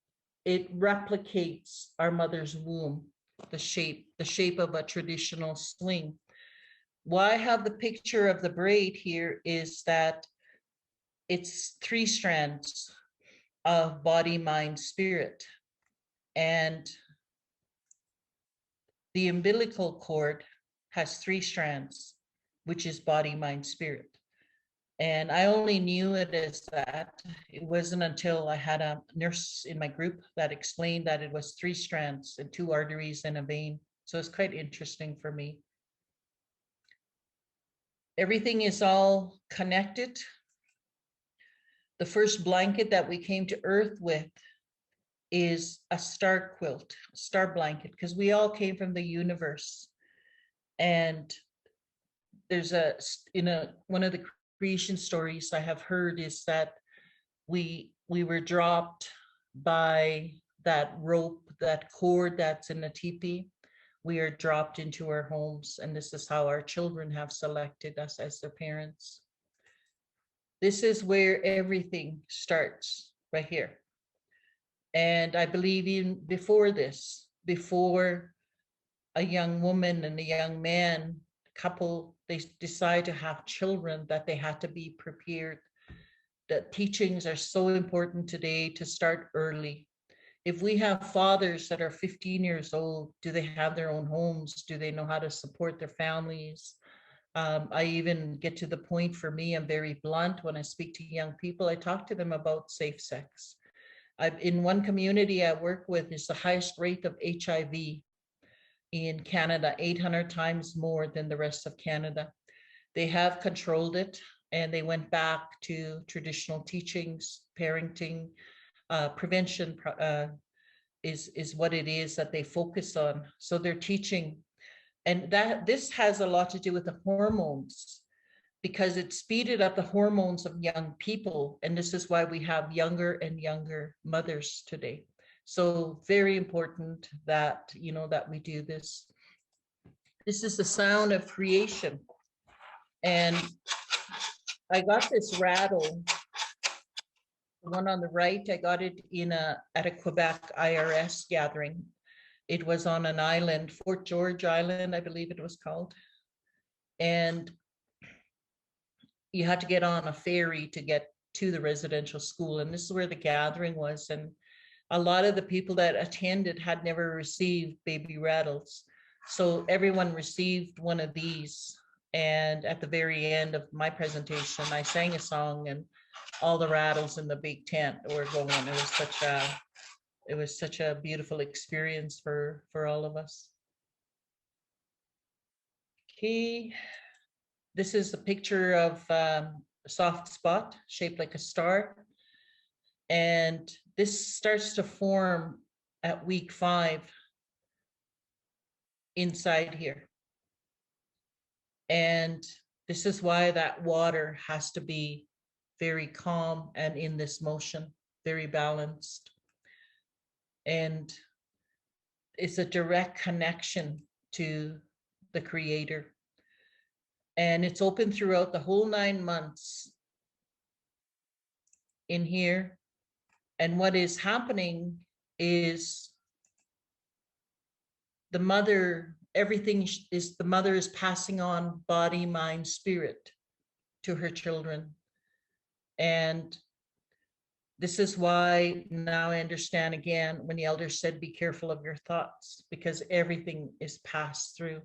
it replicates our mother's womb, the shape of a traditional swing. Why I have the picture of the braid here is that it's 3 strands of body, mind, spirit. And the umbilical cord has 3 strands, which is body, mind, spirit. And I only knew it as that. It wasn't until I had a nurse in my group that explained that it was 3 strands and 2 arteries and a vein. So it's quite interesting for me. Everything is all connected. The first blanket that we came to Earth with is a star quilt, a star blanket, because we all came from the universe. And there's one of the creation stories I have heard is that we were dropped by that rope, that cord that's in the teepee. We are dropped into our homes, and this is how our children have selected us as their parents. This is where everything starts, right here. And I believe even before this, before a young woman and a young man couple, they decide to have children, that they had to be prepared the teachings are so important today to start early. If we have fathers that are 15 years old, do they have their own homes? Do they know how to support their families? I even get to the point, for me, I'm very blunt when I speak to young people. I talk to them about safe sex. In one community I work with, is the highest rate of HIV in Canada, 800 times more than the rest of Canada. They have controlled it, and they went back to traditional teachings. Parenting, prevention is what it is that they focus on. So they're teaching, and that this has a lot to do with the hormones, because it speeded up the hormones of young people, and this is why we have younger and younger mothers today. So very important that, you know, that we do this. This is the sound of creation, and I got this rattle. The one on the right, I got it at a Quebec IRS gathering. It was on an island, Fort George Island, I believe it was called. And you had to get on a ferry to get to the residential school. And this is where the gathering was. And a lot of the people that attended had never received baby rattles. So everyone received one of these. And at the very end of my presentation, I sang a song, and all the rattles in the big tent were going. It was such a beautiful experience for all of us. Okay, this is a picture of a soft spot shaped like a star. And this starts to form at week 5 inside here. And this is why that water has to be very calm and in this motion, very balanced. And it's a direct connection to the Creator. And it's open throughout the whole 9 months in here. And what is happening is the mother, the mother is passing on body, mind, spirit to her children. And this is why now I understand again when the elders said, be careful of your thoughts, because everything is passed through.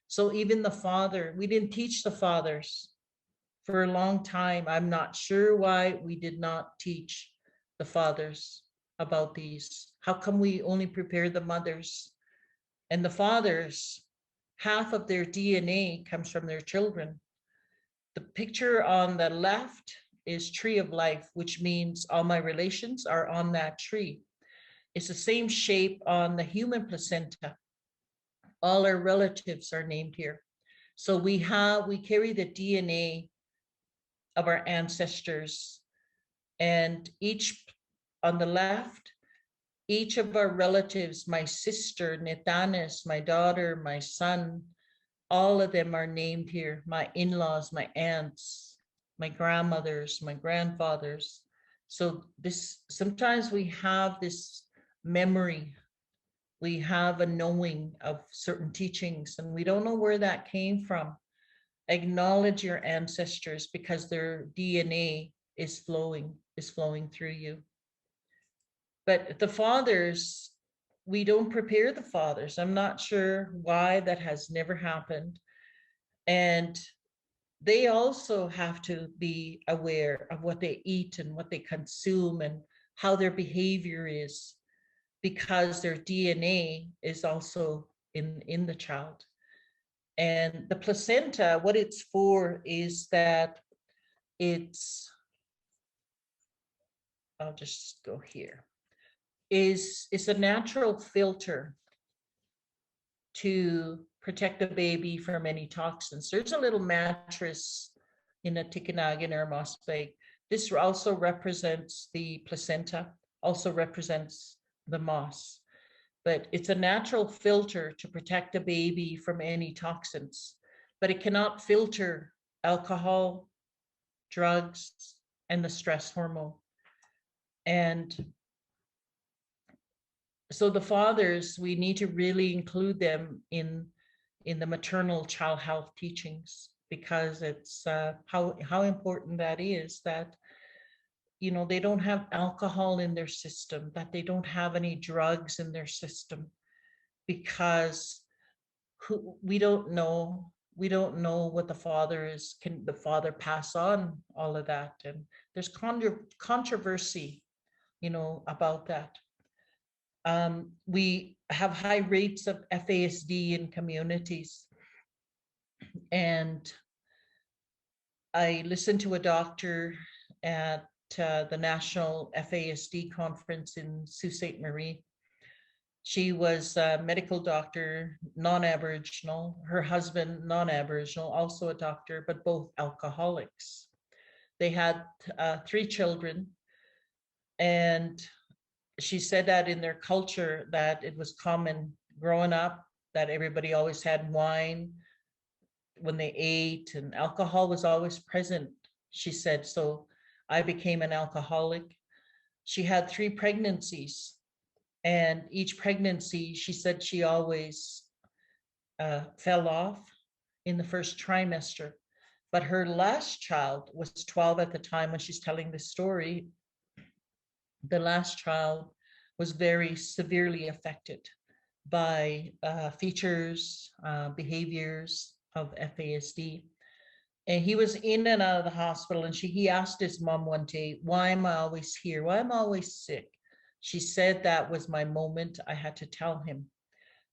So even the father, we didn't teach the fathers for a long time. I'm not sure why we did not teach the fathers about these. How come we only prepare the mothers? And the fathers, half of their DNA comes from their children. The picture on the left is tree of life, which means all my relations are on that tree. It's the same shape on the human placenta. All our relatives are named here. So we carry the DNA of our ancestors, and on the left, each of our relatives, my sister, Netanes, my daughter, my son, all of them are named here. My in-laws, my aunts, my grandmothers, my grandfathers. So sometimes we have this memory, we have a knowing of certain teachings, and we don't know where that came from. Acknowledge your ancestors, because their DNA is flowing through you. But the fathers, we don't prepare the fathers. I'm not sure why that has never happened. And they also have to be aware of what they eat and what they consume and how their behavior is, because their DNA is also in the child. And the placenta, what it's for is that I'll just go here, is a natural filter to protect the baby from any toxins. There's a little mattress in a Tikanagan or a moss bag. This also represents the placenta, also represents the moss. But it's a natural filter to protect the baby from any toxins. But it cannot filter alcohol, drugs, and the stress hormone. And so the fathers, we need to really include them in the maternal child health teachings, because it's how important that is, that they don't have alcohol in their system, that they don't have any drugs in their system, because we don't know. We don't know what the father is. Can the father pass on all of that? And there's controversy, about that. We have high rates of FASD in communities. And I listened to a doctor at the National FASD conference in Sault Ste. Marie. She was a medical doctor, non-Aboriginal, her husband, non-Aboriginal, also a doctor, but both alcoholics. They had 3 children, and she said that in their culture that it was common growing up that everybody always had wine when they ate, and alcohol was always present, she said. So I became an alcoholic. She had 3 pregnancies, and each pregnancy, she said she always fell off in the first trimester. But her last child was 12 at the time when she's telling this story. The last child was very severely affected by features, behaviors of FASD. And he was in and out of the hospital, and he asked his mom one day, why am I always here? Why am I always sick? She said that was my moment. I had to tell him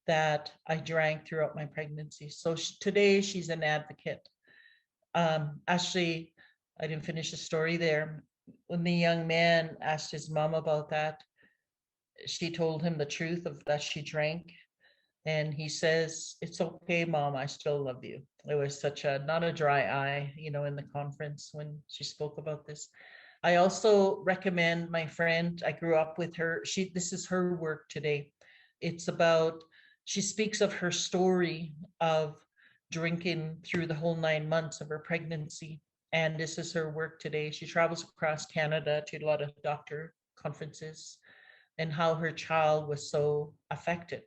that I drank throughout my pregnancy. So today she's an advocate. Actually, I didn't finish the story there. When the young man asked his mom about that, she told him the truth of that she drank. And he says, it's okay, Mom, I still love you. It was such a, not a dry eye, in the conference when she spoke about this. I also recommend my friend, I grew up with her. This is her work today. It's about, she speaks of her story of drinking through the whole 9 months of her pregnancy. And this is her work today. She travels across Canada to a lot of doctor conferences, and how her child was so affected.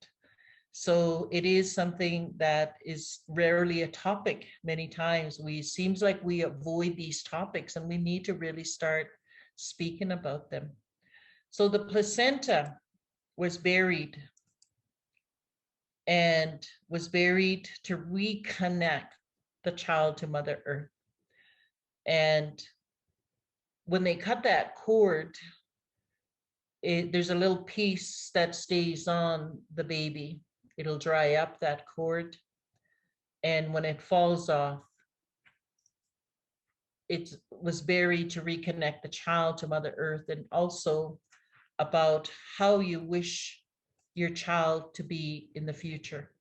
So it is something that is rarely a topic. Many times seems like we avoid these topics, and we need to really start speaking about them. So the placenta was buried, and was buried to reconnect the child to Mother Earth. And when they cut that cord, there's a little piece that stays on the baby. It'll dry up, that cord. And when it falls off, it was buried to reconnect the child to Mother Earth, and also about how you wish your child to be in the future.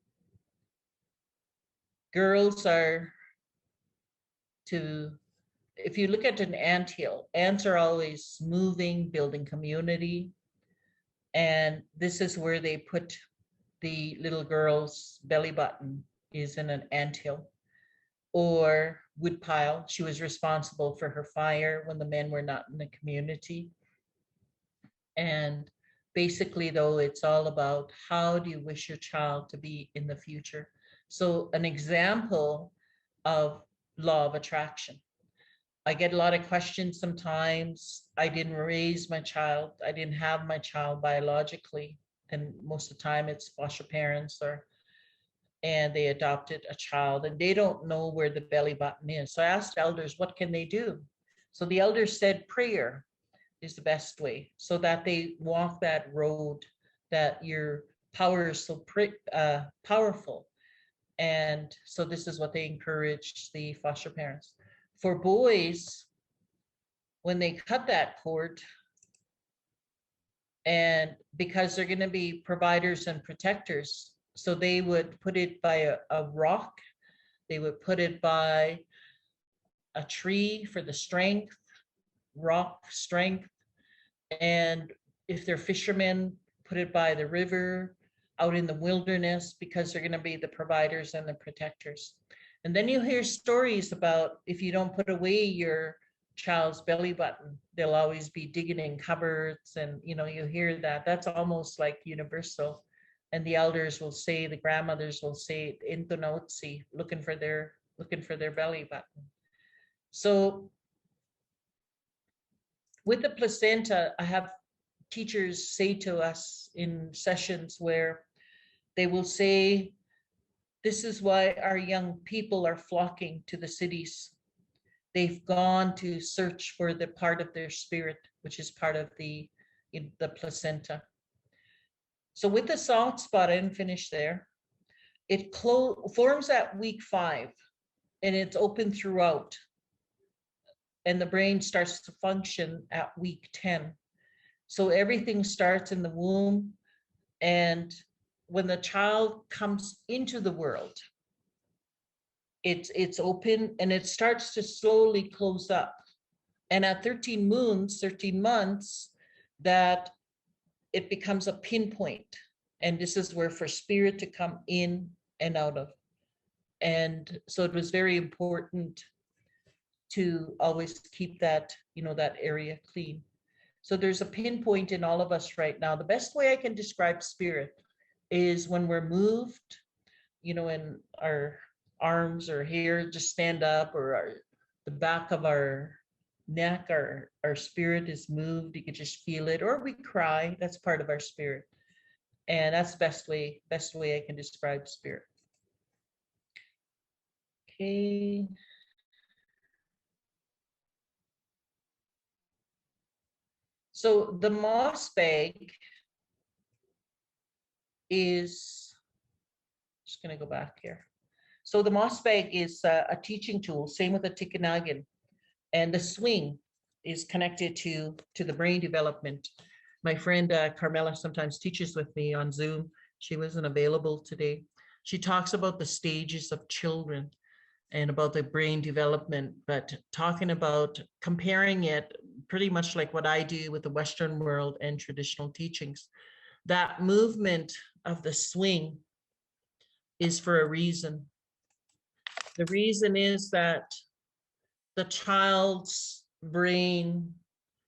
Girls are if you look at an anthill, ants are always moving, building community. And this is where they put the little girl's belly button, is in an anthill or woodpile. She was responsible for her fire when the men were not in the community. And basically, though, it's all about how do you wish your child to be in the future. So an example of law of attraction. I get a lot of questions sometimes. I didn't raise my child. I didn't have my child biologically. And most of the time it's foster parents, and they adopted a child, and they don't know where the belly button is. So I asked elders, what can they do? So the elders said prayer is the best way, so that they walk that road, that your power is so powerful. And so this is what they encourage the foster parents. For boys, when they cut that cord, and because they're going to be providers and protectors, so they would put it by a rock, they would put it by a tree for the strength, rock strength. And if they're fishermen, put it by the river, out in the wilderness, because they're going to be the providers and the protectors. And then you hear stories about if you don't put away your child's belly button, they'll always be digging in cupboards, and you hear that. That's almost like universal. And the elders will say, the grandmothers will say, intonotsi, looking for their belly button. So with the placenta, I have teachers say to us in sessions where they will say, this is why our young people are flocking to the cities. They've gone to search for the part of their spirit, which is part of the placenta. So with the soft spot, I didn't finish there. It forms at week 5 and it's open throughout. And the brain starts to function at week 10. So everything starts in the womb. And when the child comes into the world, it's open and it starts to slowly close up. And at 13 moons, 13 months, that it becomes a pinpoint. And this is where for spirit to come in and out of. And so it was very important to always keep that, that area clean. So there's a pinpoint in all of us right now. The best way I can describe spirit is when we're moved, and our arms or hair just stand up, or the back of our neck, our spirit is moved. You can just feel it, or we cry. That's part of our spirit. And that's the best way I can describe spirit. Okay. So the moss bag is, just going to go back here. So the moss bag is a teaching tool, same with the Tikanagan. And the swing is connected to the brain development. My friend Carmela sometimes teaches with me on Zoom. She wasn't available today. She talks about the stages of children and about the brain development, but talking about comparing it pretty much like what I do with the Western world and traditional teachings. That movement of the swing is for a reason. The reason is that the child's brain,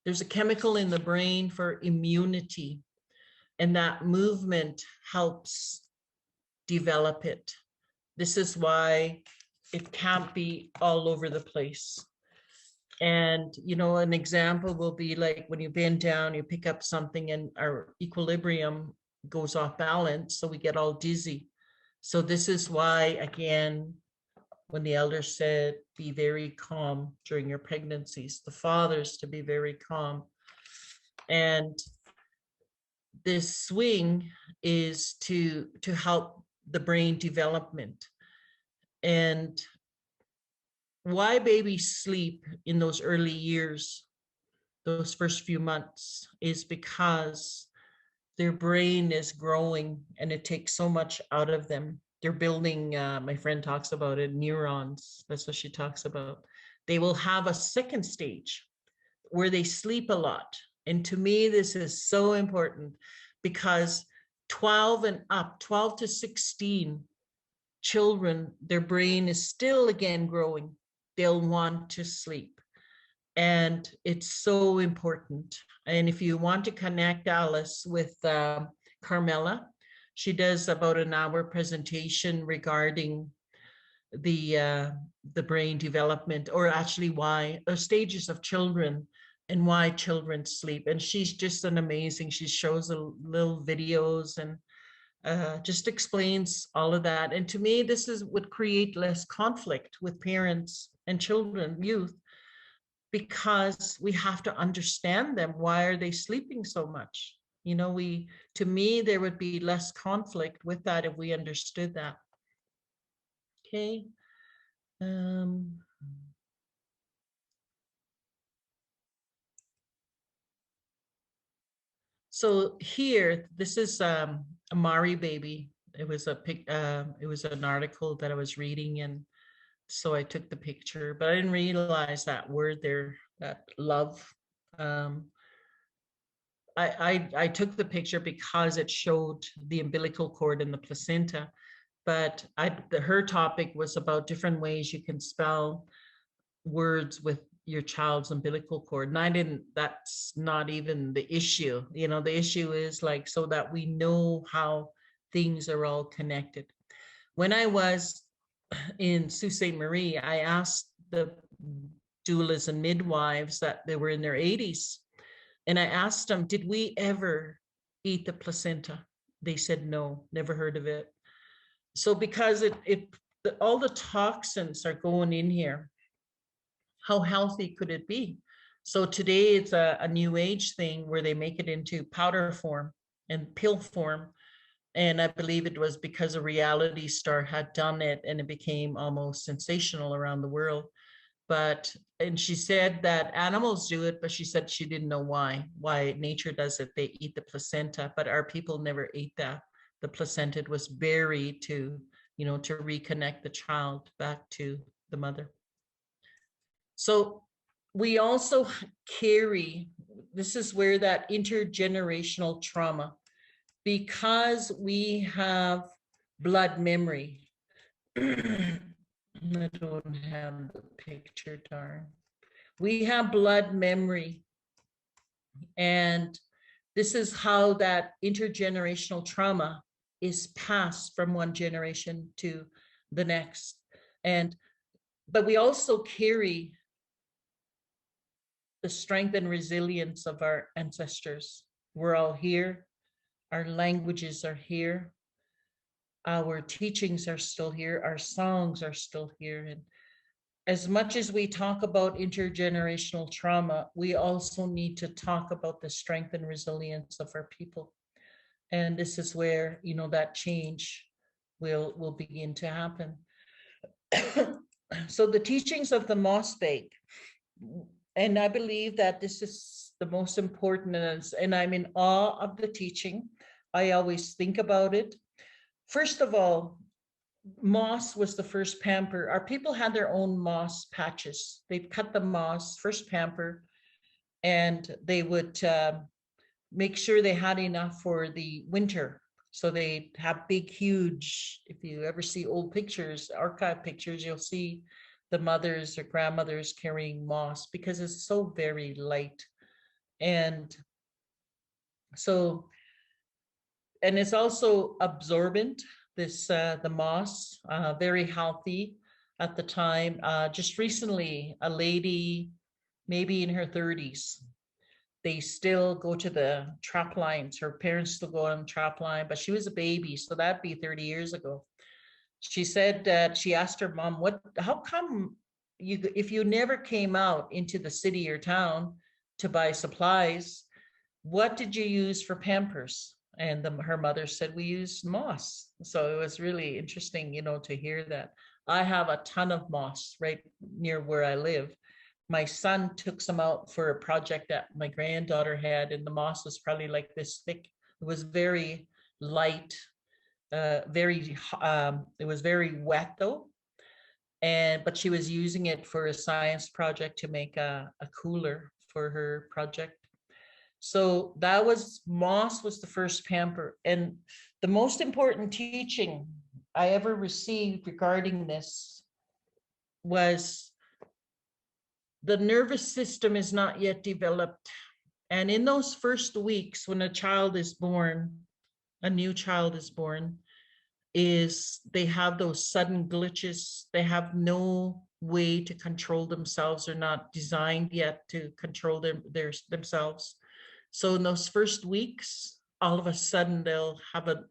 there's a chemical in the brain for immunity, and that movement helps develop it. This is why it can't be all over the place. And, an example will be like when you bend down, you pick up something and our equilibrium goes off balance, so we get all dizzy. So this is why, again, when the elders said, be very calm during your pregnancies, the fathers to be very calm. And this swing is to help the brain development. And why babies sleep in those early years, those first few months, is because their brain is growing and it takes so much out of them. They're building, my friend talks about it, neurons. That's what she talks about. They will have a second stage where they sleep a lot. And to me, this is so important because 12 to 16 children, their brain is still again growing. They'll want to sleep. And it's so important. And if you want to connect Alice with Carmela, she does about an hour presentation regarding the brain development, or actually why, or stages of children and why children sleep. And she's just an amazing, she shows a little videos and just explains all of that. And to me, this would create less conflict with parents and children, youth, because we have to understand them. Why are they sleeping so much? To me, there would be less conflict with that if we understood that. Okay. So here, this is a Mari baby. It was it was an article that I was reading, and so I took the picture, but I didn't realize that word there, that love. I took the picture because it showed the umbilical cord and the placenta, but her topic was about different ways you can spell words with your child's umbilical cord. And that's not even the issue. The issue is like, so that we know how things are all connected. When I was in Sault Ste. Marie, I asked the doulas and midwives that they were in their 80s, And I asked them, did we ever eat the placenta? They said, no, never heard of it. So because all the toxins are going in here, how healthy could it be? So today it's a new age thing where they make it into powder form and pill form. And I believe it was because a reality star had done it and it became almost sensational around the world. And she said that animals do it, but she said she didn't know why nature does it. They eat the placenta, but our people never ate that. The placenta was buried to reconnect the child back to the mother. So we also carry, this is where that intergenerational trauma, because we have blood memory. I don't have the picture, darn. We have blood memory. And this is how that intergenerational trauma is passed from one generation to the next. But we also carry the strength and resilience of our ancestors. We're all here. Our languages are here. Our teachings are still here. Our songs are still here. And as much as we talk about intergenerational trauma, we also need to talk about the strength and resilience of our people. And this is where, that change will begin to happen. So the teachings of the Moss Bank, and I believe that this is the most important, and I'm in awe of the teaching. I always think about it. First of all, moss was the first pamper. Our people had their own moss patches. They'd cut the moss, first pamper, and they would make sure they had enough for the winter. So they have big, huge, if you ever see old pictures, archive pictures, you'll see the mothers or grandmothers carrying moss because it's so very light. And so, and it's also absorbent, the moss, very healthy at the time. Just recently, a lady, maybe in her 30s, they still go to the trap lines. Her parents still go on the trap line, but she was a baby, so that'd be 30 years ago. She said that she asked her mom, how come if you never came out into the city or town to buy supplies, what did you use for Pampers? And her mother said, we used moss. So it was really interesting, to hear that. I have a ton of moss right near where I live. My son took some out for a project that my granddaughter had, and the moss was probably like this thick. It was very light, it was very wet though. But she was using it for a science project to make a cooler for her project. So moss was the first pamper. And the most important teaching I ever received regarding this was the nervous system is not yet developed. And in those first weeks when a child is born, a new child is born, they have those sudden glitches. They have no way to control themselves. They're not designed yet to control themselves. So in those first weeks, all of a sudden they'll have a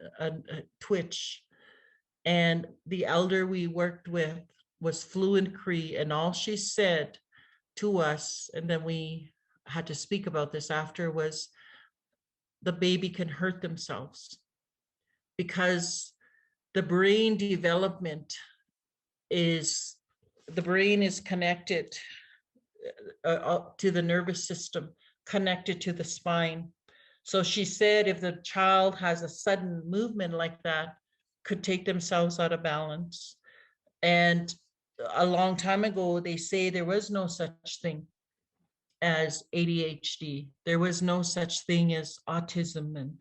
twitch. And the elder we worked with was fluent Cree, and all she said to us, and then we had to speak about this after, was the baby can hurt themselves because the brain development is connected to the nervous system, connected to the spine. So she said if the child has a sudden movement like that, could take themselves out of balance. And a long time ago, they say there was no such thing as ADHD. There was no such thing as autism.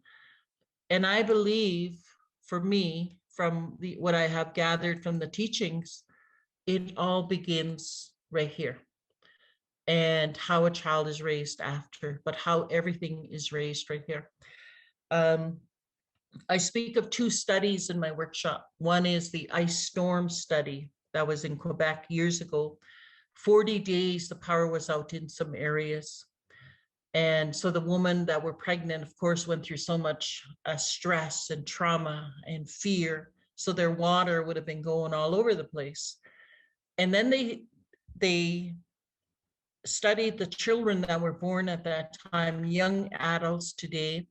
And I believe, for me, from what I have gathered from the teachings, it all begins right here. And how a child is raised after, but how everything is raised right here. I speak of two studies in my workshop. One is the ice storm study that was in Quebec years ago. 40 days, the power was out in some areas. And so the women that were pregnant, of course, went through so much stress and trauma and fear. So their water would have been going all over the place. And then they studied the children that were born at that time, young adults today,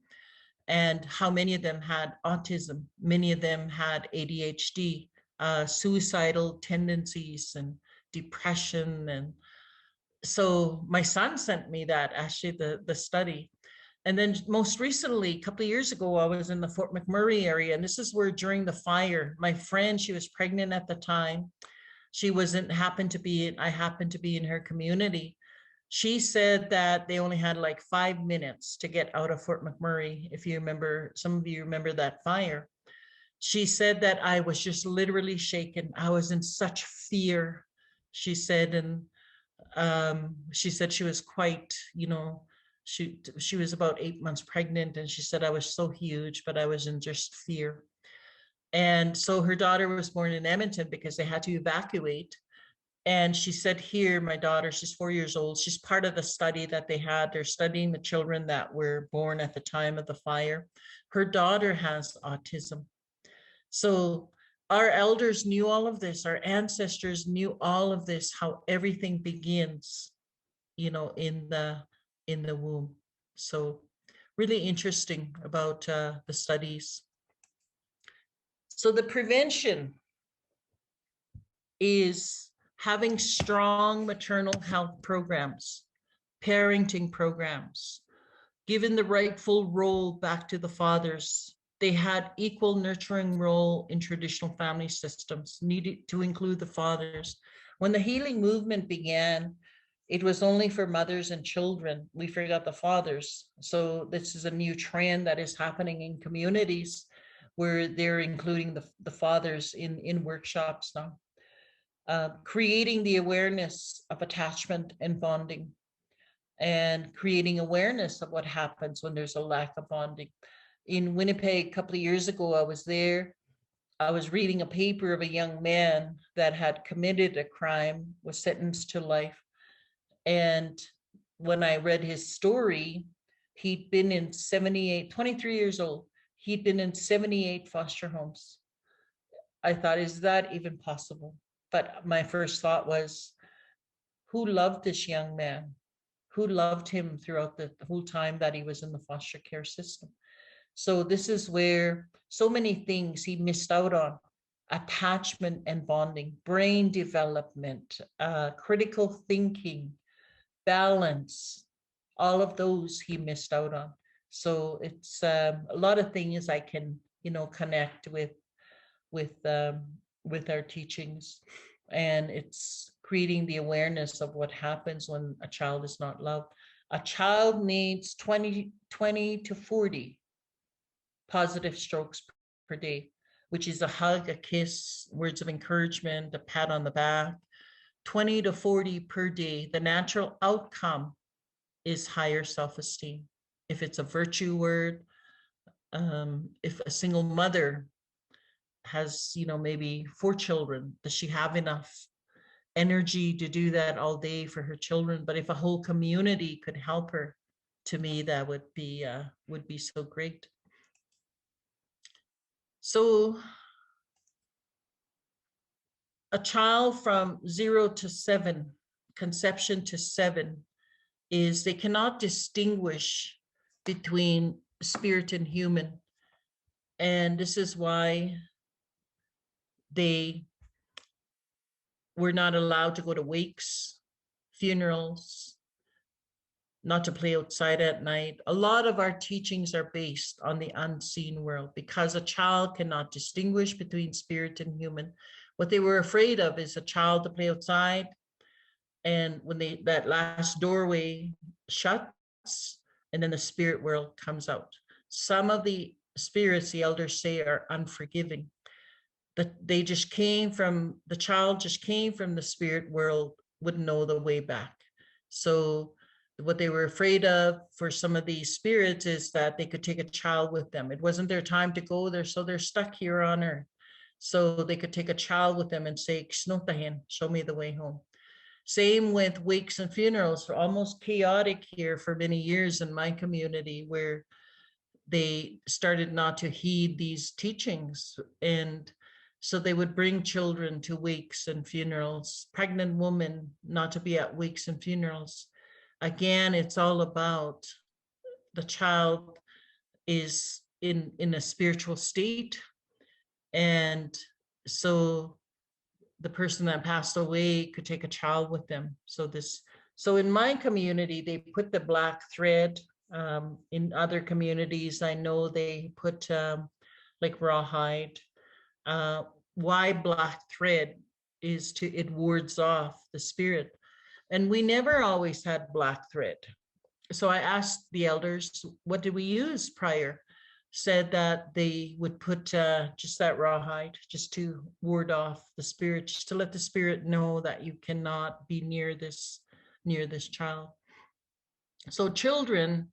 and how many of them had autism. Many of them had ADHD, suicidal tendencies and depression. And so my son sent me that, actually, the study. And then most recently, a couple of years ago, I was in the Fort McMurray area. And this is where during the fire, my friend, she was pregnant at the time. She I happened to be in her community. She said that they only had like 5 minutes to get out of Fort McMurray. If you remember, some of you remember that fire. She said that I was just literally shaken. I was in such fear, she said. And she said she was quite, she was about 8 months pregnant, and she said I was so huge, but I was in just fear. And so her daughter was born in Edmonton because they had to evacuate. And she said, here, my daughter, she's 4 years old. She's part of the study that they had. They're studying the children that were born at the time of the fire. Her daughter has autism. So our elders knew all of this. Our ancestors knew all of this, how everything begins, in the womb. So really interesting about the studies. So the prevention is having strong maternal health programs, parenting programs, giving the rightful role back to the fathers. They had equal nurturing role in traditional family systems, needed to include the fathers. When the healing movement began, it was only for mothers and children. We forgot the fathers. So this is a new trend that is happening in communities where they're including the fathers in workshops now. Creating the awareness of attachment and bonding, and creating awareness of what happens when there's a lack of bonding. In Winnipeg, a couple of years ago, I was there. I was reading a paper of a young man that had committed a crime, was sentenced to life. And when I read his story, he'd been in 23 years old. He'd been in 78 foster homes. I thought, is that even possible? But my first thought was, who loved this young man? Who loved him throughout the whole time that he was in the foster care system? So this is where so many things he missed out on: attachment and bonding, brain development, critical thinking, balance, all of those he missed out on. So it's a lot of things I can, connect with our teachings. And it's creating the awareness of what happens when a child is not loved. A child needs 20 to 40 positive strokes per day, which is a hug, a kiss, words of encouragement, a pat on the back. 20 to 40 per day. The natural outcome is higher self-esteem. If it's a virtue word, if a single mother has, maybe 4 children, does she have enough energy to do that all day for her children? But if a whole community could help her, to me, that would be so great. So a child from 0 to 7, conception to 7, is they cannot distinguish between spirit and human. And this is why they were not allowed to go to wakes, funerals, not to play outside at night. A lot of our teachings are based on the unseen world, because a child cannot distinguish between spirit and human. What they were afraid of is a child to play outside, and when that last doorway shuts, and then the spirit world comes out. Some of the spirits, the elders say, are unforgiving. That the child just came from the spirit world, wouldn't know the way back. So what they were afraid of for some of these spirits is that they could take a child with them. It wasn't their time to go there, so they're stuck here on earth. So they could take a child with them and say, show me the way home. Same with wakes and funerals, almost chaotic here for many years in my community, where they started not to heed these teachings. And so they would bring children to wakes and funerals, pregnant women not to be at wakes and funerals. Again, it's all about the child is in a spiritual state. And so the person that passed away could take a child with them. So in my community, they put the black thread. In other communities, I know they put like rawhide. Why black thread is it wards off the spirit. And we never always had black thread. So I asked the elders, what did we use prior? Said that they would put just that rawhide, just to ward off the spirit, just to let the spirit know that you cannot be near this child. So children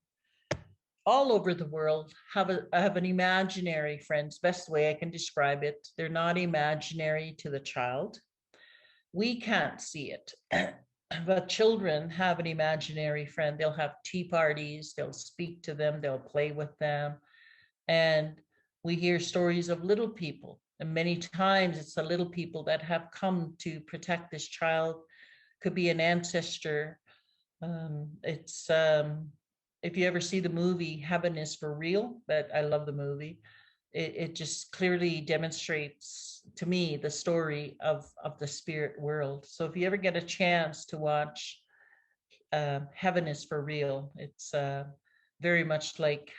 all over the world have an imaginary, friends, best way I can describe it. They're not imaginary to the child. We can't see it. But children have an imaginary friend. They'll have tea parties, they'll speak to them, they'll play with them. And we hear stories of little people. And many times it's the little people that have come to protect this child. Could be an ancestor. If you ever see the movie Heaven is for Real, but I love the movie. It just clearly demonstrates to me the story of the spirit world. So if you ever get a chance to watch Heaven is for Real, it's very much like,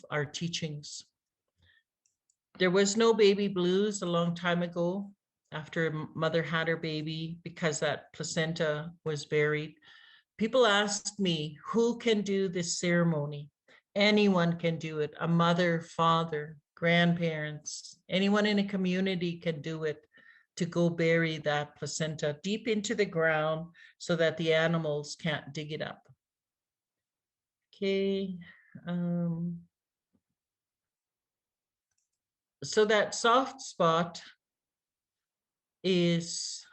our teachings. There was no baby blues a long time ago after a mother had her baby because that placenta was buried. People asked me, who can do this ceremony? Anyone can do it. A mother, father, grandparents, anyone in a community can do it, to go bury that placenta deep into the ground so that the animals can't dig it up. Okay. So that soft spot is,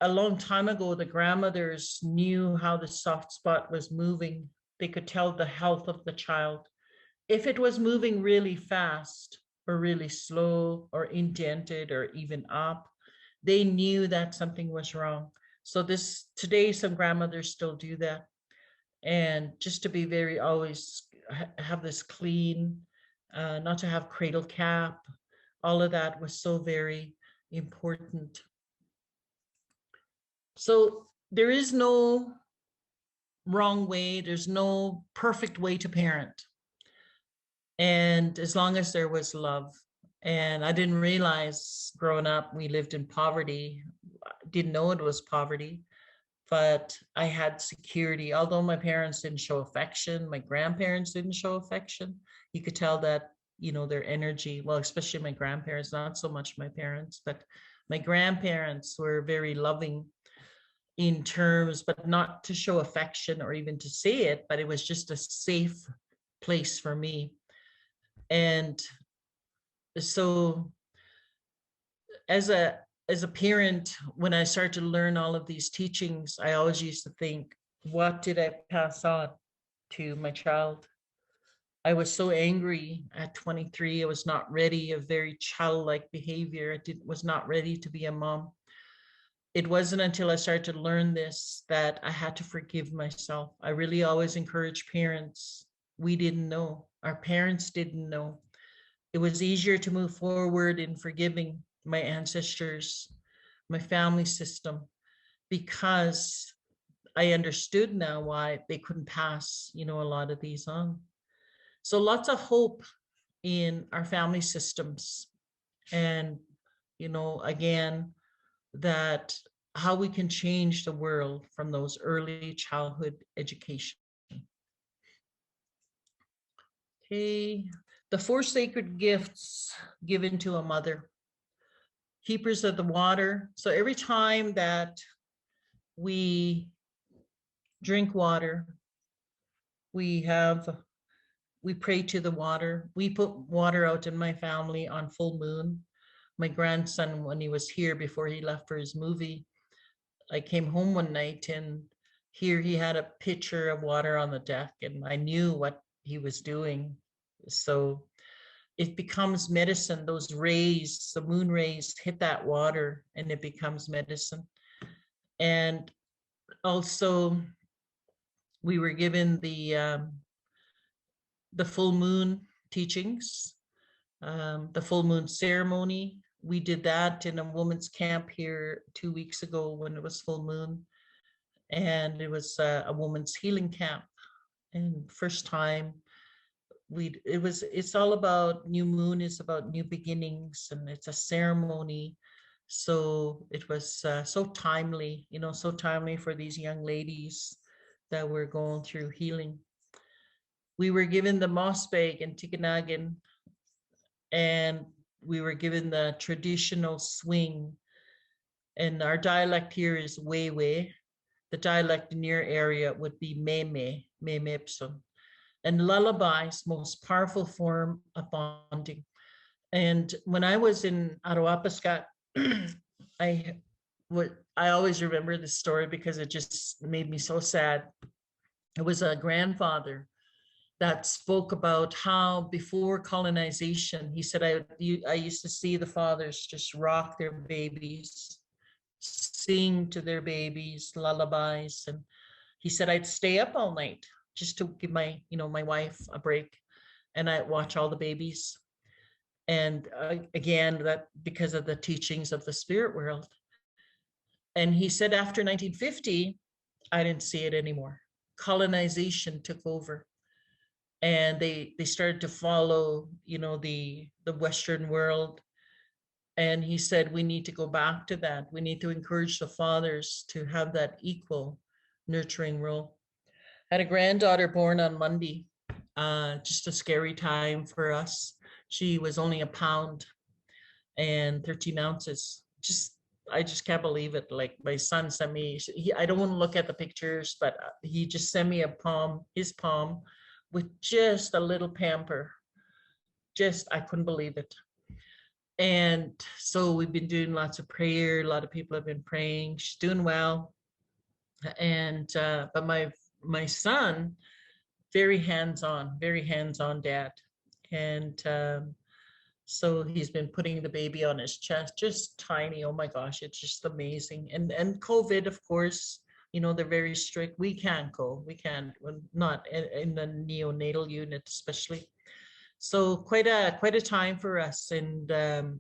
a long time ago, the grandmothers knew how the soft spot was moving. They could tell the health of the child. If it was moving really fast or really slow or indented or even up, they knew that something was wrong. So today, some grandmothers still do that. And just to be very, always have this clean, not to have cradle cap, all of that was so very important. So there is no wrong way, there's no perfect way to parent. And as long as there was love. And I didn't realize growing up, we lived in poverty. Didn't know it was poverty, but I had security. Although my parents didn't show affection, my grandparents didn't show affection. You could tell that, their energy, well, especially my grandparents, not so much my parents, but my grandparents were very loving in terms, but not to show affection or even to say it, but it was just a safe place for me. And so as a parent, when I started to learn all of these teachings, I always used to think, what did I pass on to my child? I was so angry at 23. I was not ready, a very childlike behavior. I was not ready to be a mom. It wasn't until I started to learn this that I had to forgive myself. I really always encourage parents. We didn't know. Our parents didn't know. It was easier to move forward in forgiving my ancestors, my family system, because I understood now why they couldn't pass, a lot of these on. So lots of hope in our family systems. And, again, that how we can change the world from those early childhood education. Okay, the 4 sacred gifts given to a mother. Keepers of the water. So every time that we drink water, we pray to the water. We put water out in my family on full moon. My grandson, when he was here before he left for his movie, I came home one night and here he had a pitcher of water on the deck, and I knew what he was doing. So it becomes medicine. Those rays, the moon rays hit that water and it becomes medicine. And also we were given the full moon teachings, the full moon ceremony. We did that in a women's camp here 2 weeks ago when it was full moon, and it was a woman's healing camp. And first time it's all about new moon, is about new beginnings, and it's a ceremony. So it was so timely, so timely for these young ladies that were going through healing. We were given the moss bag in Tikanagan, and we were given the traditional swing. And our dialect here is Wewe. The dialect in your area would be Meme, Memepson. And lullabies, most powerful form of bonding. And when I was in Arawapiskat, I always remember this story because it just made me so sad. It was a grandfather that spoke about how before colonization, he said, I used to see the fathers just rock their babies, sing to their babies lullabies. And he said, I'd stay up all night just to give my wife a break, and I'd watch all the babies. And again, that because of the teachings of the spirit world. And he said, after 1950, I didn't see it anymore. Colonization took over. And they started to follow, the Western world. And he said, we need to go back to that. We need to encourage the fathers to have that equal nurturing role. I had a granddaughter born on Monday, just a scary time for us. She was only a pound and 13 ounces. I just can't believe it. Like my son sent me, I don't want to look at the pictures, but he just sent me his palm with just a little pamper. I couldn't believe it. And so we've been doing lots of prayer. A lot of people have been praying. She's doing well. And, but my son, very hands-on dad. And so he's been putting the baby on his chest, just tiny. Oh my gosh, it's just amazing. And COVID, of course, they're very strict. We can't go. We can't, not in the neonatal unit, especially. So quite a time for us. And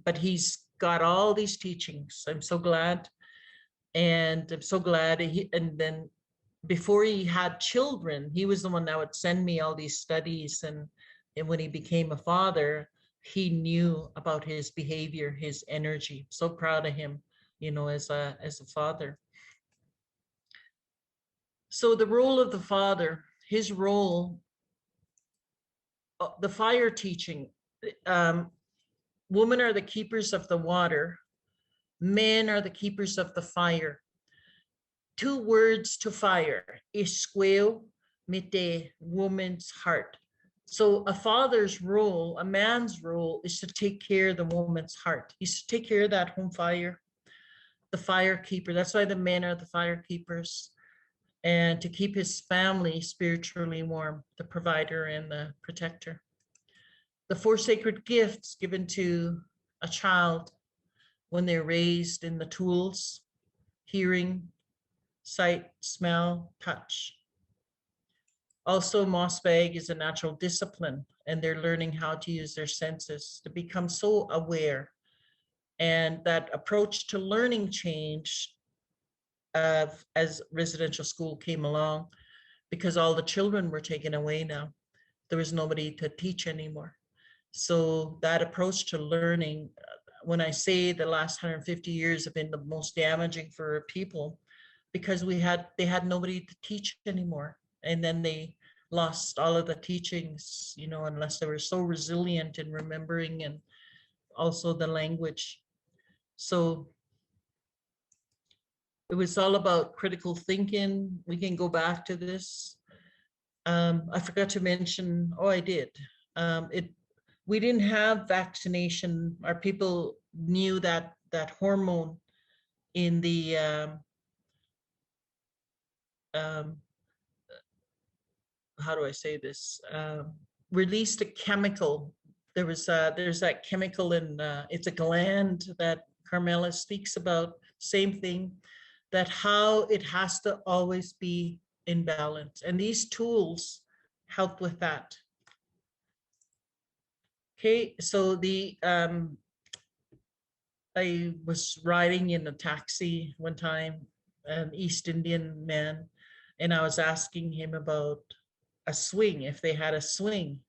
but he's got all these teachings. I'm so glad. And I'm so glad. And then before he had children, he was the one that would send me all these studies. And when he became a father, he knew about his behavior, his energy. So proud of him, as a father. So the role of the father, his role, the fire teaching, women are the keepers of the water, men are the keepers of the fire. 2 words to fire, isqueo mete, woman's heart. So a father's role, a man's role, is to take care of the woman's heart. He's to take care of that home fire, the fire keeper. That's why the men are the fire keepers. And to keep his family spiritually warm, the provider and the protector. The 4 sacred gifts given to a child when they're raised in the tools: hearing, sight, smell, touch. Also, moss bag is a natural discipline, and they're learning how to use their senses to become so aware. And that approach to learning changed as residential school came along, because all the children were taken away now. There was nobody to teach anymore. So that approach to learning, when I say the last 150 years have been the most damaging for people, because they had nobody to teach anymore. And then they lost all of the teachings, unless they were so resilient in remembering, and also the language. So it was all about critical thinking. We can go back to this. I forgot to mention, I did. We didn't have vaccination. Our people knew that hormone in the how do I say this? Released a chemical. There's that chemical in, it's a gland that Carmela speaks about, same thing, that how it has to always be in balance. And these tools help with that. Okay, so I was riding in a taxi one time, an East Indian man, and I was asking him about a swing, if they had a swing.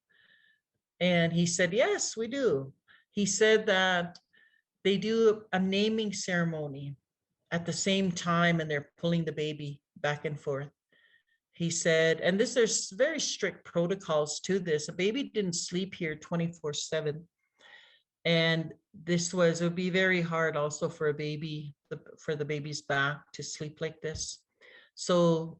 And he said, yes, we do. He said that they do a naming ceremony at the same time and they're pulling the baby back and forth. He said, and there's very strict protocols to this. A baby didn't sleep here 24/7. And it would be very hard also for a baby, for the baby's back to sleep like this. So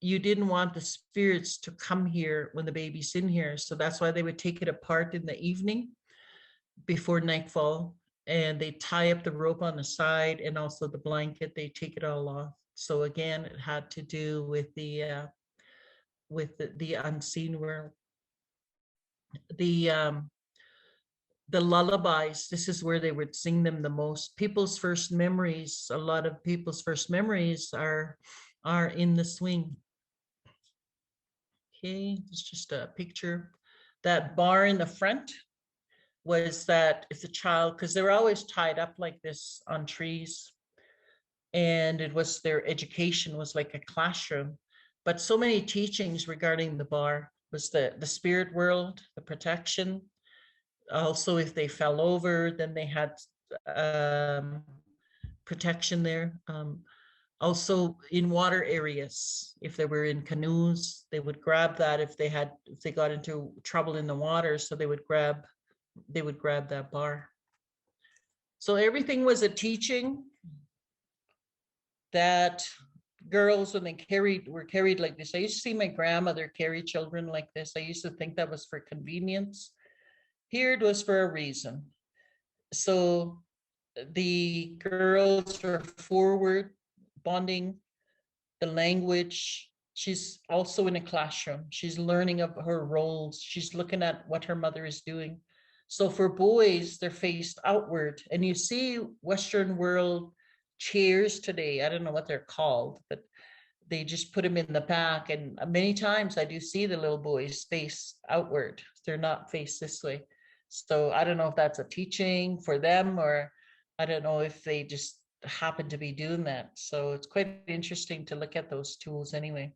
you didn't want the spirits to come here when the baby's in here. So that's why they would take it apart in the evening before nightfall, and they tie up the rope on the side and also the blanket, they take it all off. So again, it had to do with the unseen world. The lullabies, this is where they would sing them the most. People's first memories, a lot of people's first memories are in the swing. Okay, it's just a picture. That bar in the front was that if the child, because they were always tied up like this on trees, and it was their education was like a classroom. But so many teachings regarding the bar was the spirit world, the protection. Also, if they fell over, then they had protection there. Also in water areas, if they were in canoes, they would grab that if they got into trouble in the water, so they would grab that bar. So everything was a teaching that girls, when they were carried like this. I used to see my grandmother carry children like this. I used to think that was for convenience. Here it was for a reason. So the girls were forward, bonding, the language. She's also in a classroom. She's learning of her roles. She's looking at what her mother is doing. So for boys, they're faced outward. And you see Western world chairs today. I don't know what they're called, but they just put them in the back. And many times I do see the little boys face outward. They're not faced this way. So I don't know if that's a teaching for them, or I don't know if they just happen to be doing that. So it's quite interesting to look at those tools anyway.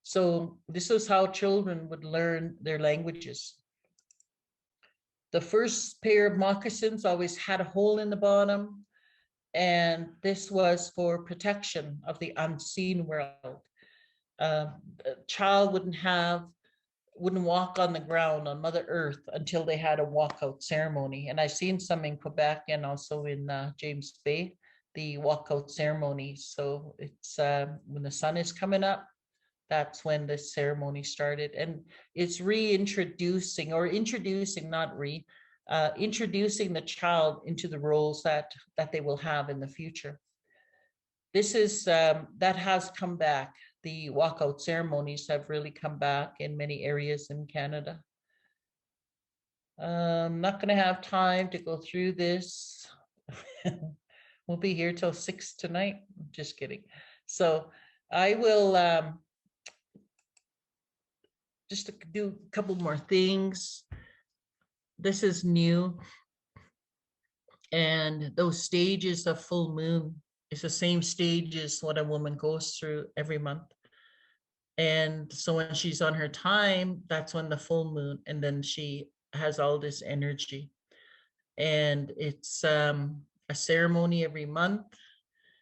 So this is how children would learn their languages. The first pair of moccasins always had a hole in the bottom, and this was for protection of the unseen world. A child wouldn't walk on the ground on Mother Earth until they had a walkout ceremony. And I've seen some in Quebec and also in James Bay, the walkout ceremony. So it's when the sun is coming up, that's when the ceremony started. And it's introducing the child into the roles that they will have in the future. This is, that has come back. The walkout ceremonies have really come back in many areas in Canada. I'm not going to have time to go through this. We'll be here till 6 tonight. Just kidding. So I will just do a couple more things. This is new. And those stages of full moon is the same stages what a woman goes through every month. And so when she's on her time, that's when the full moon, and then she has all this energy. And it's a ceremony every month.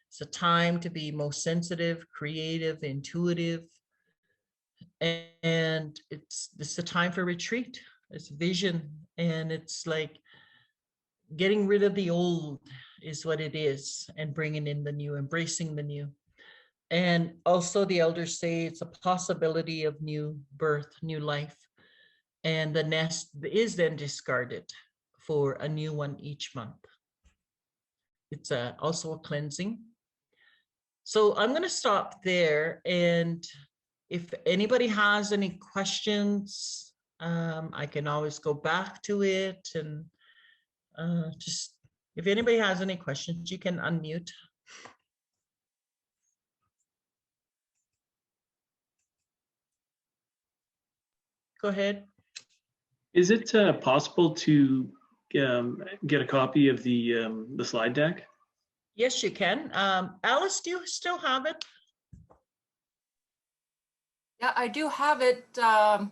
It's a time to be most sensitive, creative, intuitive. And it's a time for retreat. It's vision. And it's like getting rid of the old is what it is, and bringing in the new, embracing the new. And also the elders say it's a possibility of new birth, new life. And the nest is then discarded for a new one each month. It's also a cleansing. So I'm going to stop there. And if anybody has any questions, I can always go back to it. And just if anybody has any questions, you can unmute. Go ahead. Is it possible to get a copy of the slide deck? Yes, you can. Alice, do you still have it? Yeah, I do have it. I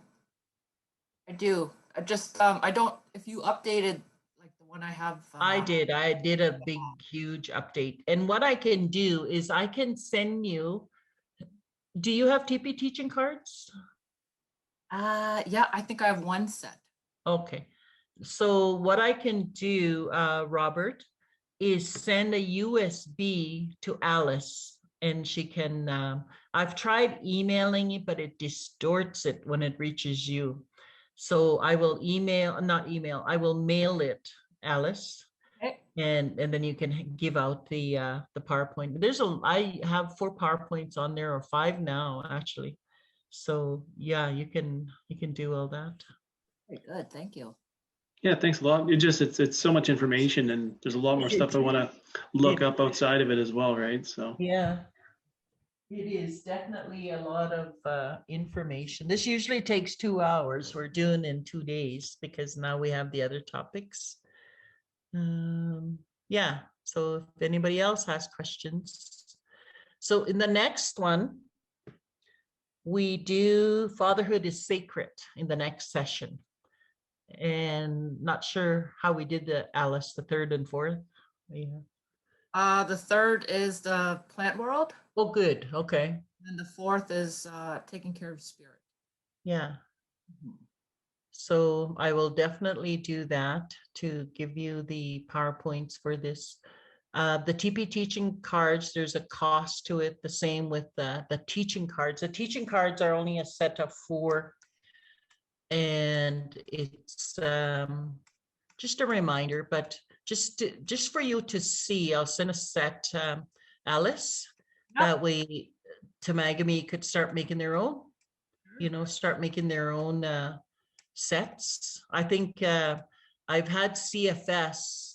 do. I just I don't. If you updated like the one I have. I did. I did a big, huge update. And what I can do is I can send you. Do you have TP teaching cards? Yeah, I think I have one set. Okay. So what I can do, Robert, is send a USB to Alice, and she can. I've tried emailing it, but it distorts it when it reaches you. So I will not email. I will mail it, Alice. Okay. And then you can give out the PowerPoint. I have 4 PowerPoints on there, or 5 now actually. So yeah, you can do all that. Very good. Thank you. Yeah, thanks a lot. It's so much information, and there's a lot more stuff I want to look up outside of it as well, right? So yeah, it is definitely a lot of information. This usually takes 2 hours. We're doing in 2 days because now we have the other topics. Yeah, so if anybody else has questions. So in the next one, we do Fatherhood is Sacred in the next session. And not sure how we did the Alice, the 3rd and 4th. Yeah. The 3rd is the plant world. Oh, good. Okay. And the 4th is taking care of spirit. Yeah. So I will definitely do that to give you the PowerPoints for this. The TP teaching cards, there's a cost to it, the same with the teaching cards. The teaching cards are only a set of 4. And it's just a reminder, but just for you to see, I'll send a set, Alice. Yep. That way Tamagami could start making their own, start making their own sets. I think I've had CFS